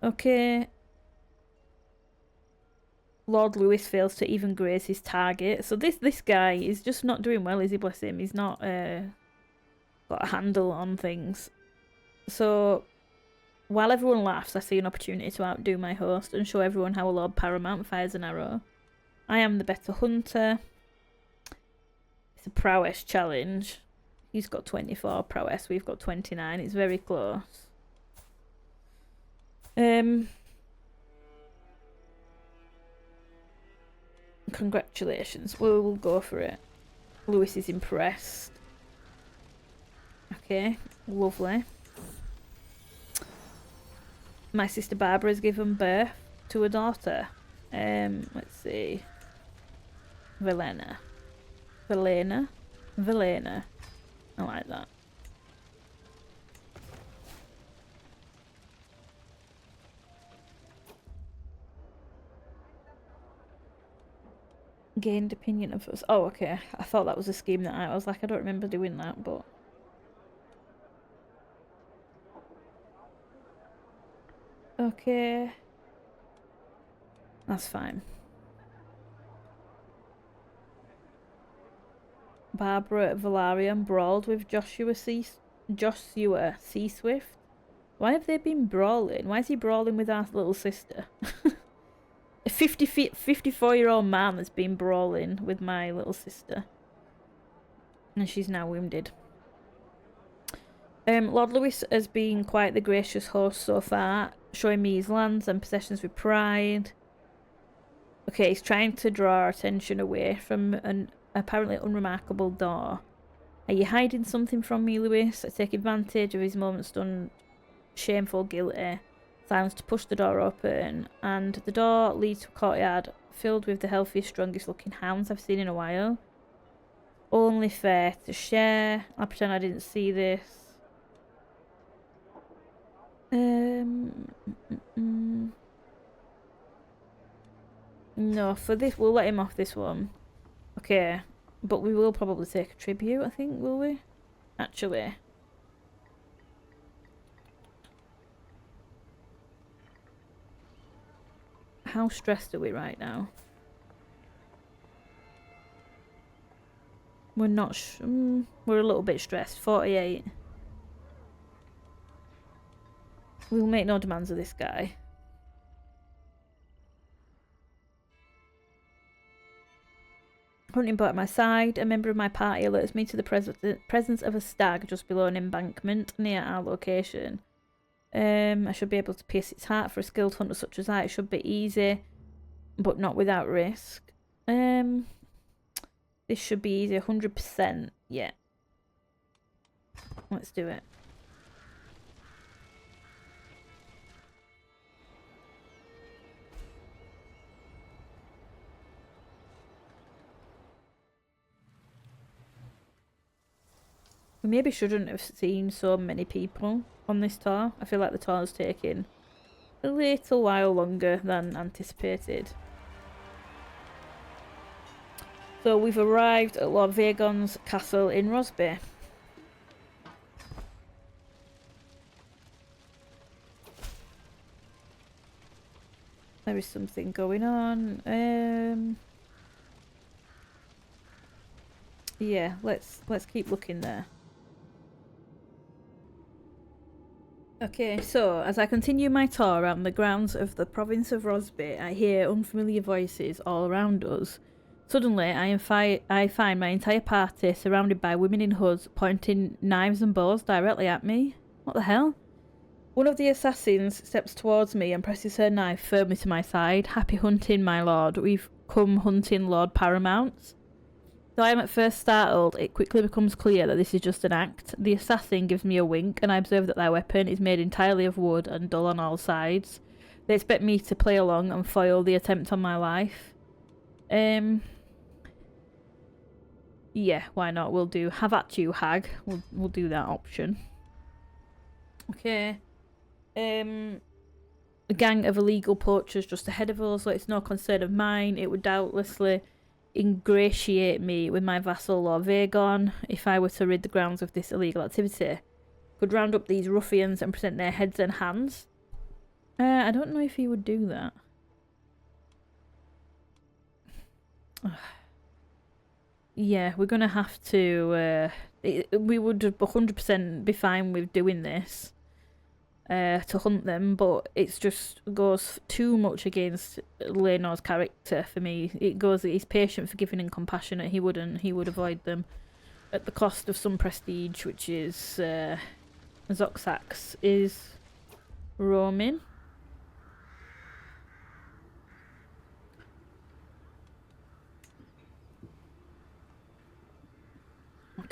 Okay. Lord Lewis fails to even graze his target. So this guy is just not doing well, is he? Bless him. He's not got a handle on things. So while everyone laughs, I see an opportunity to outdo my host and show everyone how a Lord Paramount fires an arrow. I am the better hunter. It's a prowess challenge. He's got 24 prowess, we've got 29. It's very close. Congratulations. We'll go for it. Lewis is impressed. Okay, lovely. My sister Barbara has given birth to a daughter. Let's see. Valena. I like that. Gained opinion of us. Oh, okay. I thought that was a scheme that I was like, I don't remember doing that, but... Okay. That's fine. Barbara Velaryon brawled with Joshua C. Swift. Why have they been brawling? Why is he brawling with our little sister? A 54-year-old man that's been brawling with my little sister. And she's now wounded. Lord Lewis has been quite the gracious host so far, showing me his lands and possessions with pride. Okay, he's trying to draw our attention away from an apparently unremarkable door. Are you hiding something from me, Lewis? I take advantage of his moment stunned, shameful, guilty silence to push the door open, and the door leads to a courtyard filled with the healthiest, strongest looking hounds I've seen in a while. Only fair to share. I'll pretend I didn't see this. No, for this, we'll let him off this one. Okay, but we will probably take a tribute, I think, will we? Actually. How stressed are we right now? We're not we're a little bit stressed. 48. We'll make no demands of this guy. Hunting boat at my side, a member of my party alerts me to the presence of a stag just below an embankment near our location. I should be able to pierce its heart. For a skilled hunter such as I, it should be easy, but not without risk. This should be easy, 100%. Yeah. Let's do it. We maybe shouldn't have seen so many people on this tour. I feel like the tour is taking a little while longer than anticipated. So we've arrived at Lord Vagon's castle in Rosby. There is something going on. Yeah, let's keep looking there. Okay, so as I continue my tour around the grounds of the province of Rosby, I hear unfamiliar voices all around us. Suddenly, I find my entire party surrounded by women in hoods, pointing knives and bows directly at me. What the hell? One of the assassins steps towards me and presses her knife firmly to my side. Happy hunting, my lord. We've come hunting Lord Paramount. Though I am at first startled, it quickly becomes clear that this is just an act. The assassin gives me a wink, and I observe that their weapon is made entirely of wood and dull on all sides. They expect me to play along and foil the attempt on my life. Yeah, why not? We'll do have at you, hag. We'll do that option. Okay. A gang of illegal poachers just ahead of us. So it's no concern of mine. It would doubtlessly ingratiate me with my vassal Lord Vagon if I were to rid the grounds of this illegal activity. Could round up these ruffians and present their heads and hands. I don't know if he would do that. Yeah, we're gonna have to. We would 100% be fine with doing this to hunt them, but it just goes too much against Laenor's character for me. It goes, he's patient, forgiving, and compassionate. He would avoid them at the cost of some prestige, which is Zoxax is roaming.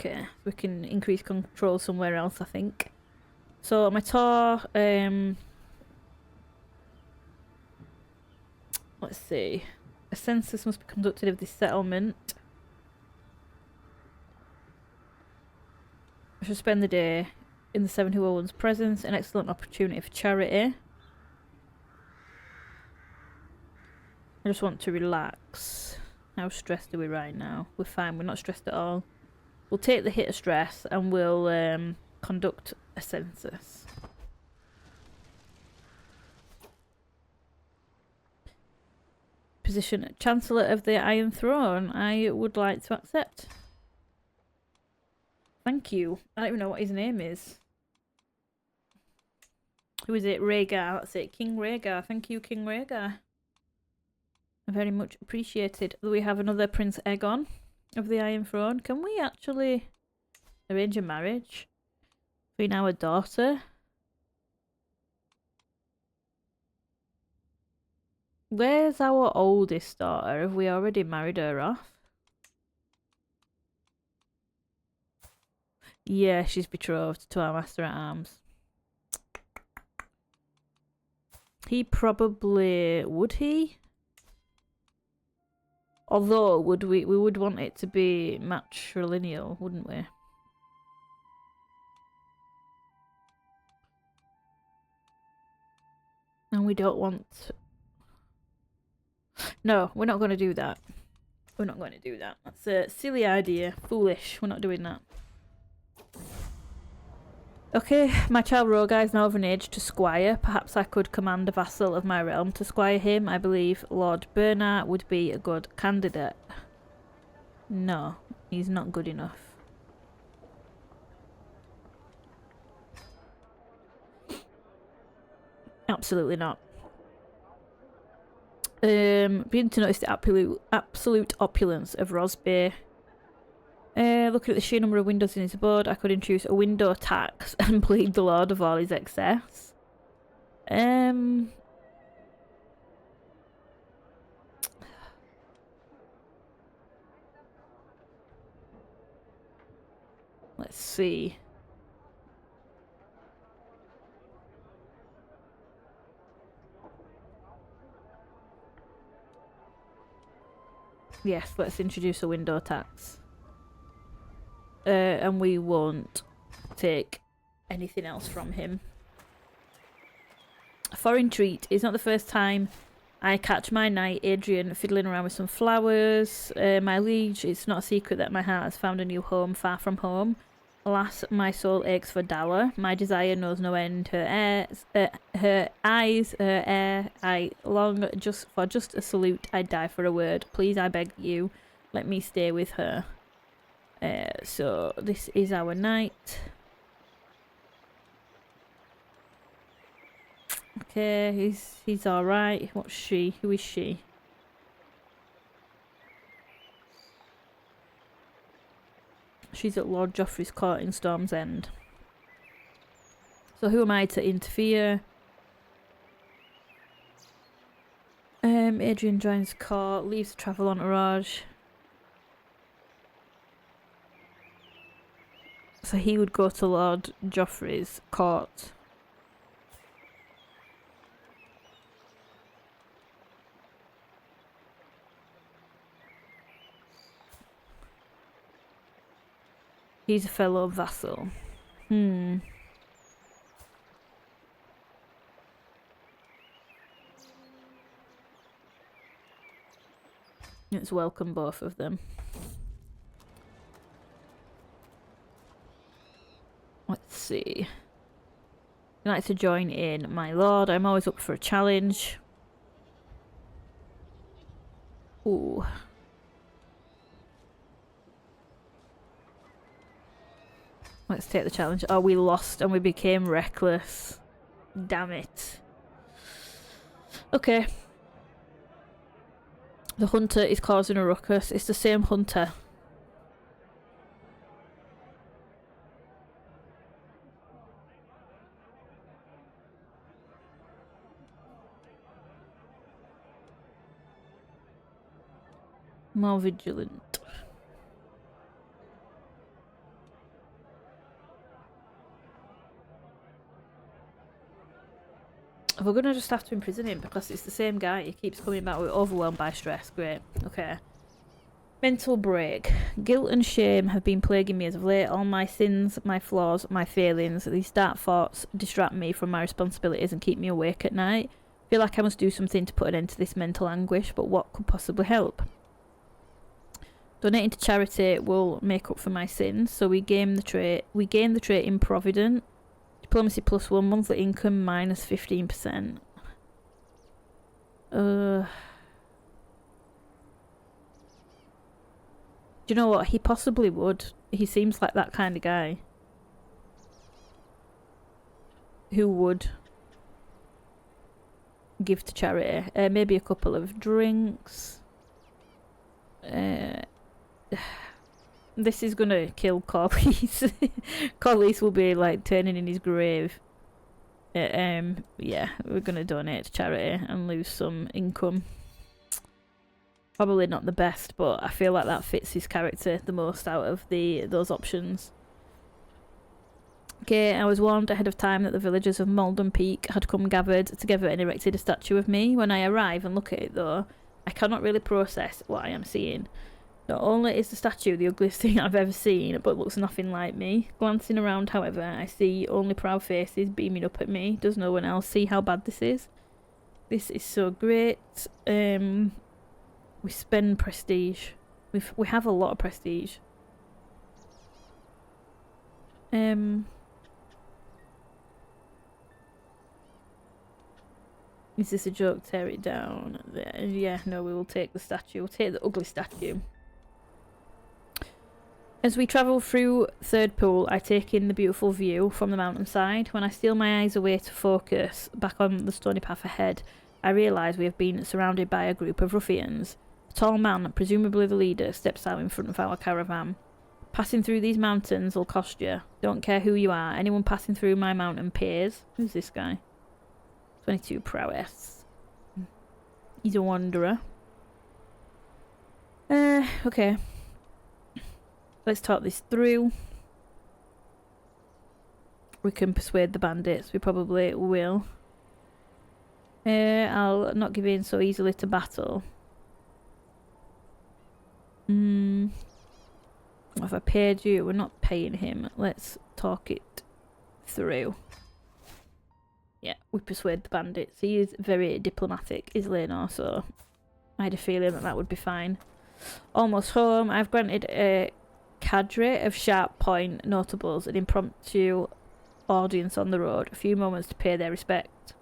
Okay, we can increase control somewhere else, I think. So my tour, let's see. A census must be conducted of this settlement. I should spend the day in the 701's presence, an excellent opportunity for charity. I just want to relax. How stressed are we right now? We're fine, we're not stressed at all. We'll take the hit of stress and we'll conduct a census. Position Chancellor of the Iron Throne. I would like to accept. Thank you. I don't even know what his name is. Who is it? Rhaegar. That's it. King Rhaegar. Thank you, King Rhaegar. Very much appreciated. We have another Prince Aegon of the Iron Throne. Can we actually arrange a marriage between our daughter? Where's our oldest daughter? Have we already married her off? Yeah, she's betrothed to our Master at Arms. He probably... would he? Although, we would want it to be matrilineal, wouldn't we? And we don't want... No, we're not going to do that. We're not going to do that. That's a silly idea. Foolish. We're not doing that. Okay, my child Rogar is now of an age to squire. Perhaps I could command a vassal of my realm to squire him. I believe Lord Paramount would be a good candidate. No, he's not good enough. Absolutely not. Beginning to notice the absolute opulence of Rosby. Looking at the sheer number of windows in his abode, I could introduce a window tax and bleed the lord of all his excess. Let's see. Yes, let's introduce a window tax. And we won't take anything else from him. A foreign treat. It's not the first time I catch my knight Adrian fiddling around with some flowers. My liege, it's not a secret that my heart has found a new home far from home. Alas, my soul aches for Dalla. My desire knows no end. Her eyes, her air. I long for just a salute. I'd die for a word. Please, I beg you, let me stay with her. So this is our knight. Okay, he's all right. What's she? Who is she? She's at Lord Joffrey's court in Storm's End. So who am I to interfere? Adrian joins court, leaves the travel entourage. So he would go to Lord Joffrey's court. He's a fellow vassal. Let's welcome both of them. Let's see. I'd like to join in, my lord. I'm always up for a challenge. Ooh. Let's take the challenge. Oh, we lost and we became reckless. Damn it. Okay. The hunter is causing a ruckus. It's the same hunter. More vigilant. We're gonna just have to imprison him because it's the same guy. He keeps coming back. We're overwhelmed by stress. Great. Okay. Mental break. Guilt and shame have been plaguing me as of late. All my sins, my flaws, my failings. These dark thoughts distract me from my responsibilities and keep me awake at night. I feel like I must do something to put an end to this mental anguish, but what could possibly help? Donating to charity will make up for my sins. So we gain the trait. We gain the trait improvident. Diplomacy +1. Monthly income -15%. Do you know what? He possibly would. He seems like that kind of guy. Who would give to charity. Maybe a couple of drinks. This is gonna kill Corlys. Corlys will be like turning in his grave. Yeah, we're gonna donate to charity and lose some income. Probably not the best, but I feel like that fits his character the most out of those options. Okay, I was warned ahead of time that the villagers of Malden Peak had come gathered together and erected a statue of me. When I arrive and look at it though, I cannot really process what I am seeing. Not only is the statue the ugliest thing I've ever seen, but looks nothing like me. Glancing around, however, I see only proud faces beaming up at me. Does no one else see how bad this is? This is so great. We spend prestige. We have a lot of prestige. Is this a joke? Tear it down. Yeah, no, we will take the statue. We'll take the ugly statue. As we travel through Third Pool, I take in the beautiful view from the mountainside. When I steal my eyes away to focus back on the stony path ahead, I realise we have been surrounded by a group of ruffians. A tall man, presumably the leader, steps out in front of our caravan. Passing through these mountains will cost you. Don't care who you are. Anyone passing through my mountain pays. Who's this guy? 22 prowess. He's a wanderer. Okay. Let's talk this through. We can persuade the bandits. We probably will. I'll not give in so easily to battle. If I paid you, we're not paying him. Let's talk it through. Yeah, we persuade the bandits. He is very diplomatic, is Laenor, so I had a feeling that would be fine. Almost home. I've granted a cadre of sharp point notables an impromptu audience on the road. A few moments to pay their respect.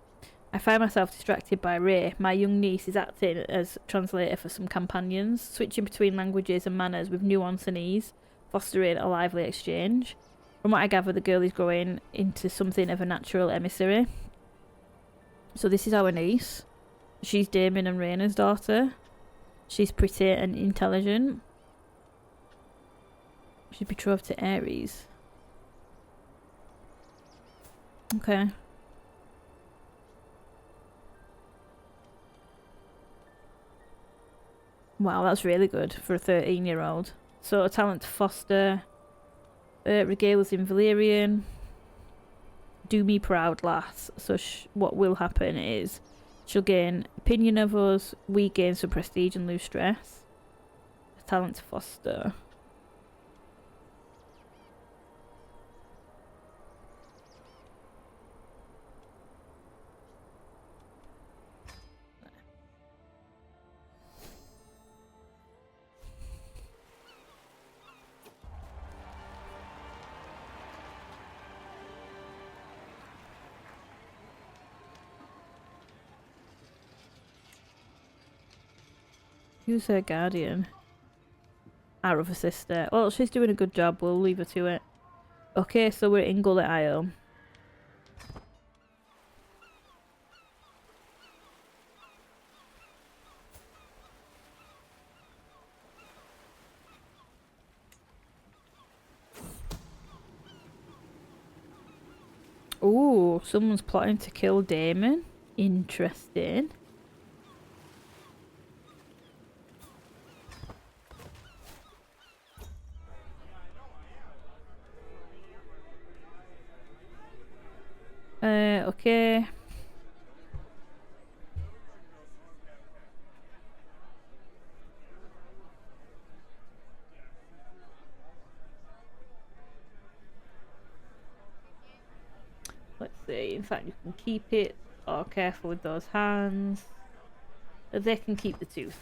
I find myself distracted by Ray. My young niece is acting as translator for some companions, switching between languages and manners with nuance and ease, fostering a lively exchange. From what I gather, the girl is growing into something of a natural emissary. So this is our niece. She's Daemon and Rhaena's daughter. She's pretty and intelligent. She's betrothed to Ares. Okay. Wow, that's really good for a 13-year-old. So a talent to foster. Regale us in Valyrian. Do me proud, lass. So what will happen is she'll gain opinion of us. We gain some prestige and lose stress. A talent to foster. Who's her guardian? Our other sister. Well, she's doing a good job. We'll leave her to it. Okay, so we're in Gullet Isle. Ooh, someone's plotting to kill Daemon. Interesting. Okay. see. In fact, you can keep it. Oh, careful with those hands. They can keep the tooth.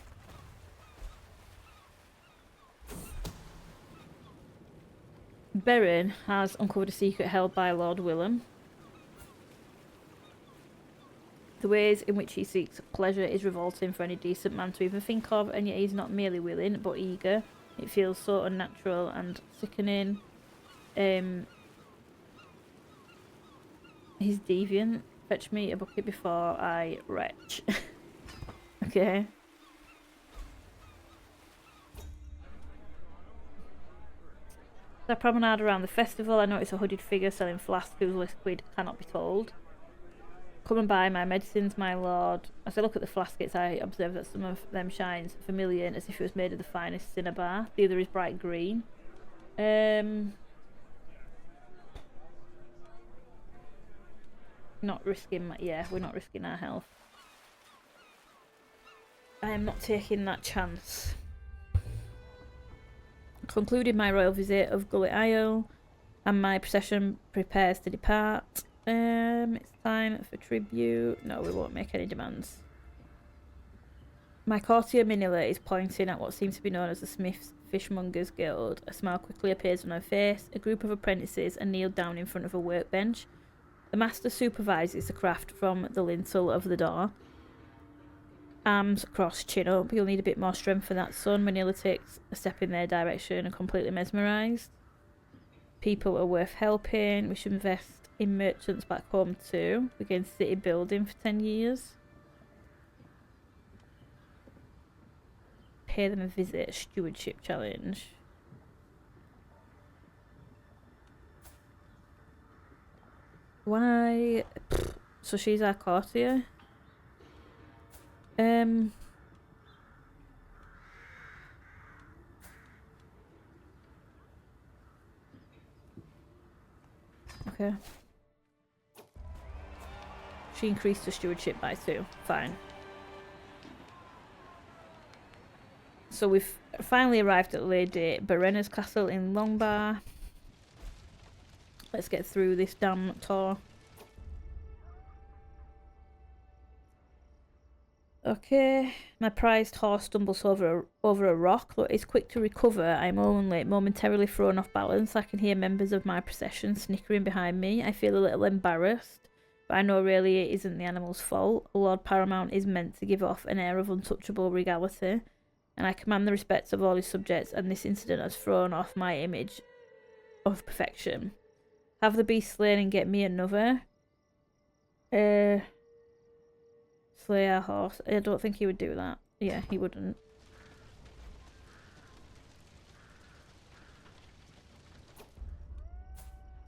Beren has uncovered a secret held by Lord Willem. The ways in which he seeks pleasure is revolting for any decent man to even think of, and yet he's not merely willing, but eager. It feels so unnatural and sickening. He's deviant. Fetch me a bucket before I retch. Okay. As I promenade around the festival, I notice a hooded figure selling flasks whose liquid cannot be told. Come and buy my medicines, my lord. As I look at the flaskets, I observe that some of them shines vermilion as if it was made of the finest cinnabar. The other is bright green. Not risking my... Yeah, we're not risking our health. I am not taking that chance. Concluded my royal visit of Gullet Isle, and my procession prepares to depart. It's time for tribute. No, we won't make any demands. My courtier Minilla is pointing at what seems to be known as the Smiths Fishmongers Guild. A smile quickly appears on her face. A group of apprentices are kneeled down in front of a workbench. The master supervises the craft from the lintel of the door. Arms crossed, chin up. You'll need a bit more strength for that, son. Manila takes a step in their direction and completely mesmerised. People are worth helping. We should invest in merchants back home too. Begin city building for 10 years. Pay them a visit. Stewardship challenge. Why? So she's our courtier. Okay. She increased her stewardship by 2. Fine. So we've finally arrived at Lady Berenna's castle in Longbar. Let's get through this damn tour. Okay, my prized horse stumbles over a rock, but is quick to recover. I'm only momentarily thrown off balance. I can hear members of my procession snickering behind me. I feel a little embarrassed, but I know really it isn't the animal's fault. Lord Paramount is meant to give off an air of untouchable regality, and I command the respect of all his subjects, and this incident has thrown off my image of perfection. Have the beast slain and get me another. Slay our horse. I don't think he would do that. Yeah, he wouldn't.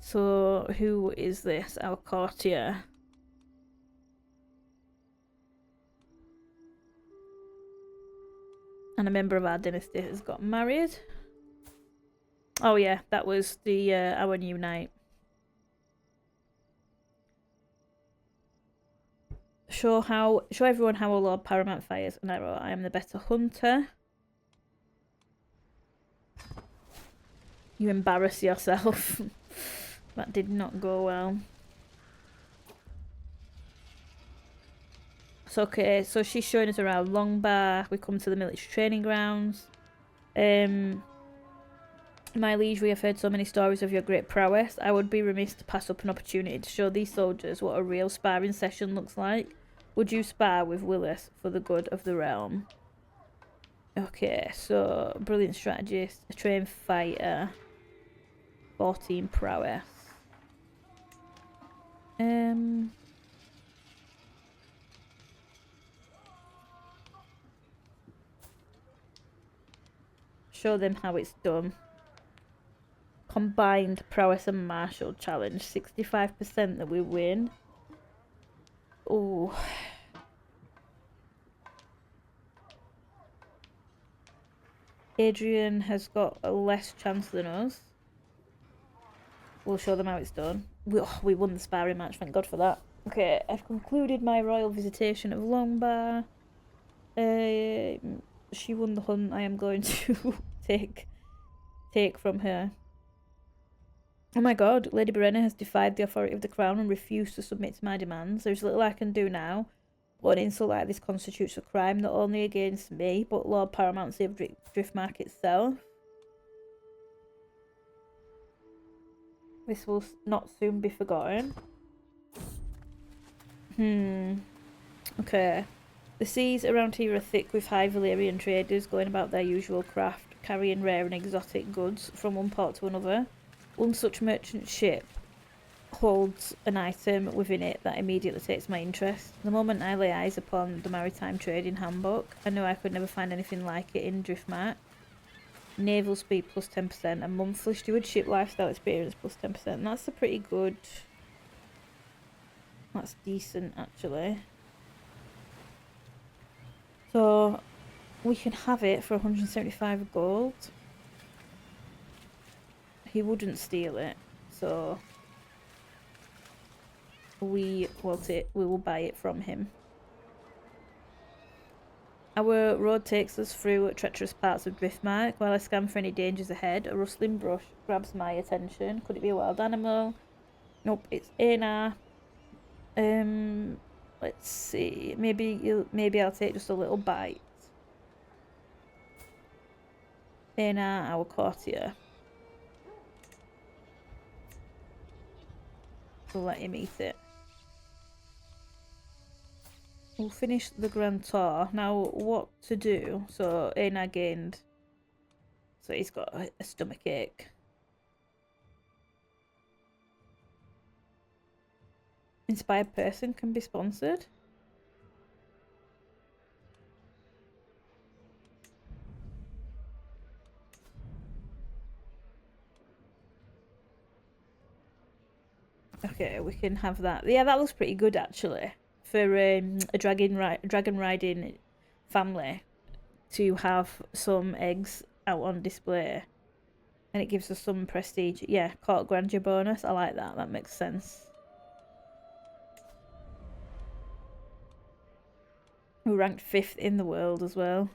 So, who is this? Our courtier. And a member of our dynasty has got married. Oh yeah, that was the our new knight. Show everyone how a Lord Paramount fires an arrow. I am the better hunter. You embarrass yourself. That did not go well. So okay, so she's showing us around Longbar. We come to the military training grounds. My liege, we have heard so many stories of your great prowess. I would be remiss to pass up an opportunity to show these soldiers what a real sparring session looks like. Would you spar with Willis for the good of the realm? Okay, so brilliant strategist, a trained fighter, 14 prowess. Show them how it's done. Combined prowess and martial challenge, 65% that we win. Oh. Adrian has got a less chance than us. We'll show them how it's done. We won the sparring match, thank God for that. Okay, I've concluded my royal visitation of Longbar. She won the hunt. I am going to take from her. Oh my god, Lady Brenna has defied the authority of the crown and refused to submit to my demands. There's little I can do now. But an insult like this constitutes a crime not only against me, but Lord Paramount of Driftmark itself. This will not soon be forgotten. Okay. The seas around here are thick with high Valyrian traders going about their usual craft, carrying rare and exotic goods from one port to another. One such merchant ship holds an item within it that immediately takes my interest. The moment I lay eyes upon the Maritime Trading Handbook, I knew I could never find anything like it in Driftmark. Naval speed plus 10% and monthly stewardship lifestyle experience plus 10%. That's a pretty good... That's decent, actually. So, we can have it for 175 gold. He wouldn't steal it, so... we will buy it from him. Our road takes us through treacherous parts of Driftmark. While I scan for any dangers ahead, a rustling brush grabs my attention. Could it be a wild animal? Nope, it's Einar. Let's see. Maybe I'll take just a little bite. Einar, our courtier. We'll let him eat it. We'll finish the grand tour. Now, what to do? So, Einar gained... So he's got a stomach ache. Inspired person can be sponsored. Okay, we can have that. Yeah, that looks pretty good actually. For a dragon riding family to have some eggs out on display. And it gives us some prestige. Yeah, court grandeur bonus. I like that. That makes sense. We're ranked 5th in the world as well.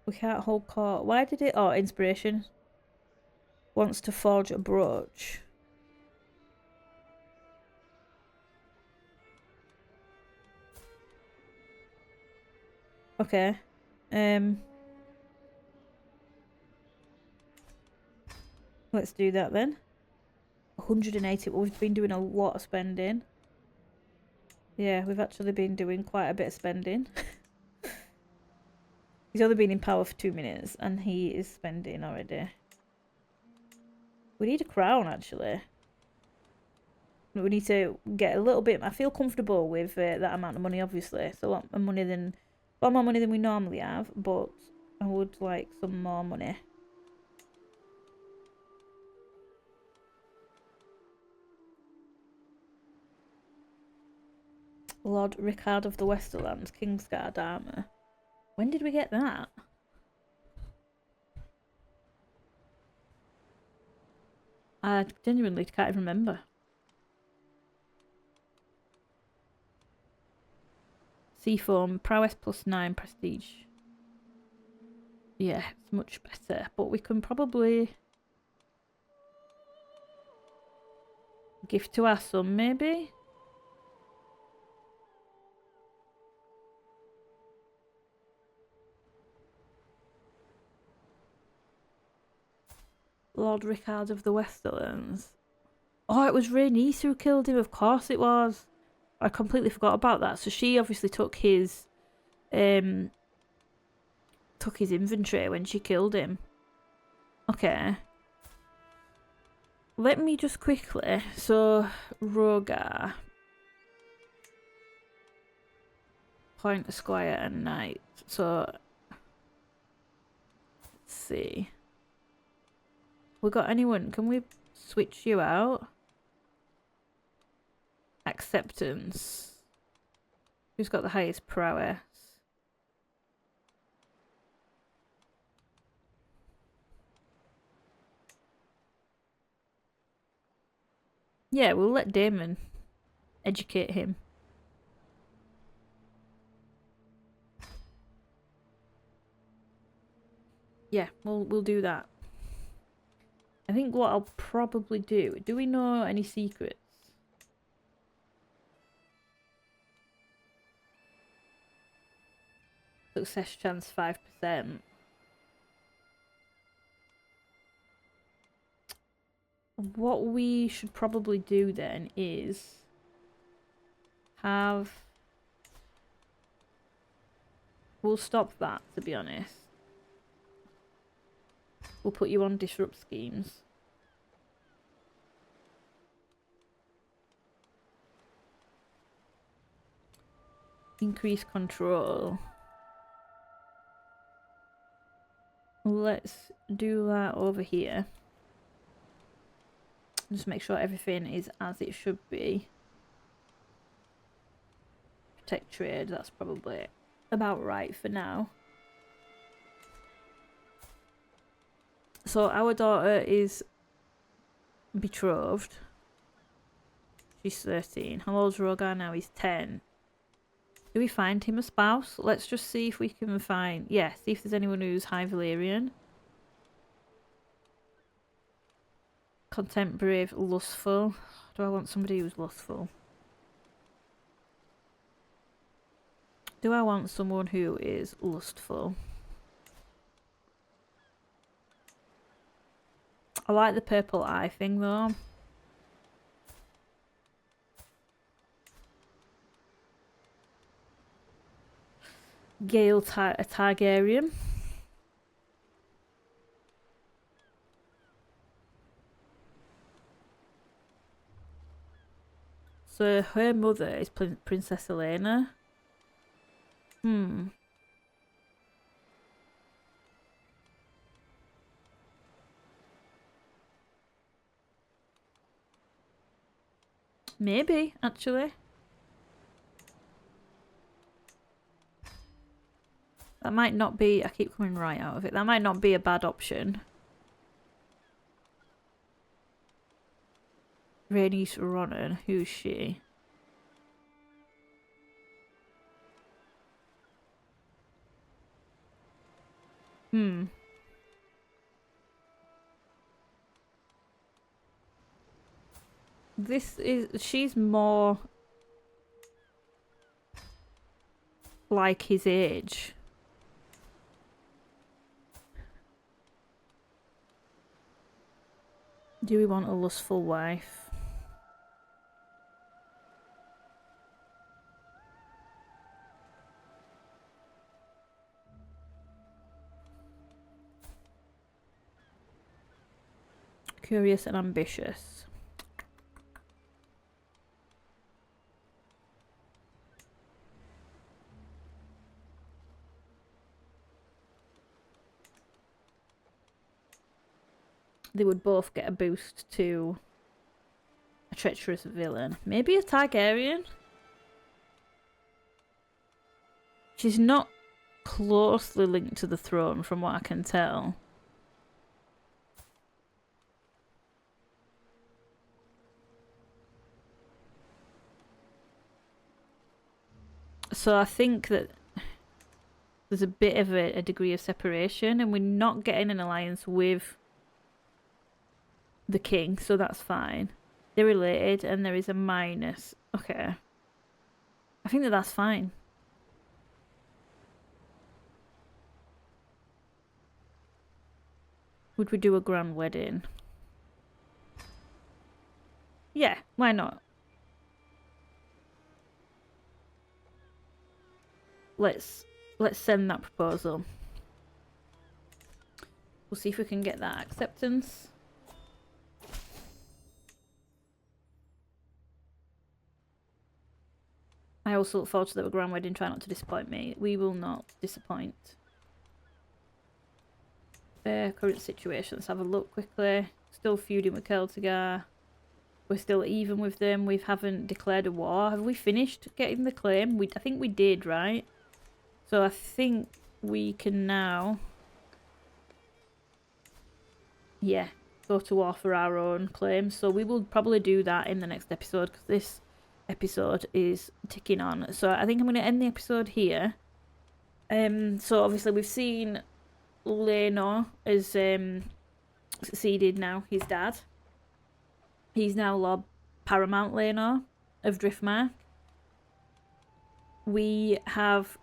We can't hold court. Why did it... Oh, inspiration. Wants to forge a brooch. Okay. Let's do that then. 180. Well, we've been doing a lot of spending. Yeah, we've actually been doing quite a bit of spending. He's only been in power for 2 minutes and he is spending already. We need a crown actually. We need to get a little bit... I feel comfortable with that amount of money obviously. It's a lot more money than we normally have, but I would like some more money. Lord Rickard of the Westerlands, Kingsguard armour. When did we get that? I genuinely can't even remember. Seafoam, prowess plus 9 prestige. Yeah, it's much better, but we can probably gift to our son maybe? Lord Rickard of the Westerlands. Oh, it was Rhaenys who killed him, of course it was. I completely forgot about that. So she obviously took his inventory when she killed him. Okay. Let me just quickly... So, Rogar. Point, Squire and Knight. So... Let's see. We got anyone? Can we switch you out? Acceptance. Who's got the highest prowess? Yeah, we'll let Damon educate him. Yeah, we'll do that. I think what I'll probably do... Do we know any secrets? Success chance 5%. What we should probably do then is have... We'll stop that, to be honest. We'll put you on disrupt schemes. Increase control. Let's do that over here. Just make sure everything is as it should be. Protect trade, that's probably about right for now. So our daughter is betrothed. She's 13. How old's Rogar now? He's 10. Do we find him a spouse? Let's just see if we can find... Yeah, see if there's anyone who's high Valyrian. Content, brave, lustful. Do I want somebody who's lustful? Do I want someone who is lustful? I like the purple eye thing though. Gale a Targaryen. So her mother is Princess Elena. Maybe, actually. That might not be... I keep coming right out of it. That might not be a bad option. Rhaenys Ronan. Who's she? This is... She's more... like his age. Do we want a lustful wife? Curious and ambitious. They would both get a boost to a treacherous villain. Maybe a Targaryen? She's not closely linked to the throne from what I can tell. So I think that there's a bit of a degree of separation and we're not getting an alliance with the king, so that's fine. They're related and there is a minus. Okay. I think that that's fine. Would we do a grand wedding? Yeah, why not? Let's send that proposal. We'll see if we can get that acceptance. I also look forward to the grand wedding. Try not to disappoint me. We will not disappoint. Current situation. Let's have a look quickly. Still feuding with Celtigar. We're still even with them. We haven't declared a war. Have we finished getting the claim? I think we did, right? So I think we can now... Yeah, go to war for our own claims. So we will probably do that in the next episode because this episode is ticking on. So I think I'm going to end the episode here. So obviously we've seen Laenor as succeeded now his dad. He's now Lord Paramount of Driftmark. We have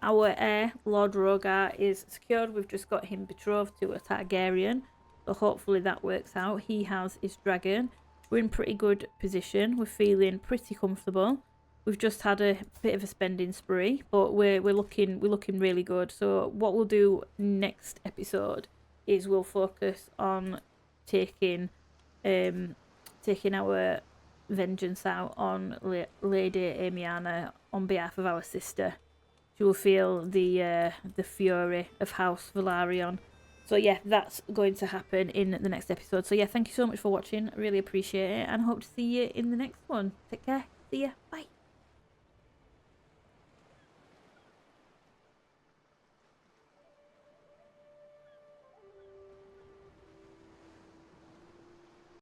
our heir, Lord Rogar, is secured. We've just got him betrothed to a Targaryen, so hopefully that works out. He has his dragon. We're in pretty good position. We're feeling pretty comfortable. We've just had a bit of a spending spree, but we're looking really good. So what we'll do next episode is we'll focus on taking our vengeance out on Lady Amiana on behalf of our sister. She will feel the fury of House Velaryon. So yeah, that's going to happen in the next episode. So yeah, thank you so much for watching. I really appreciate it, and hope to see you in the next one. Take care. See ya. Bye.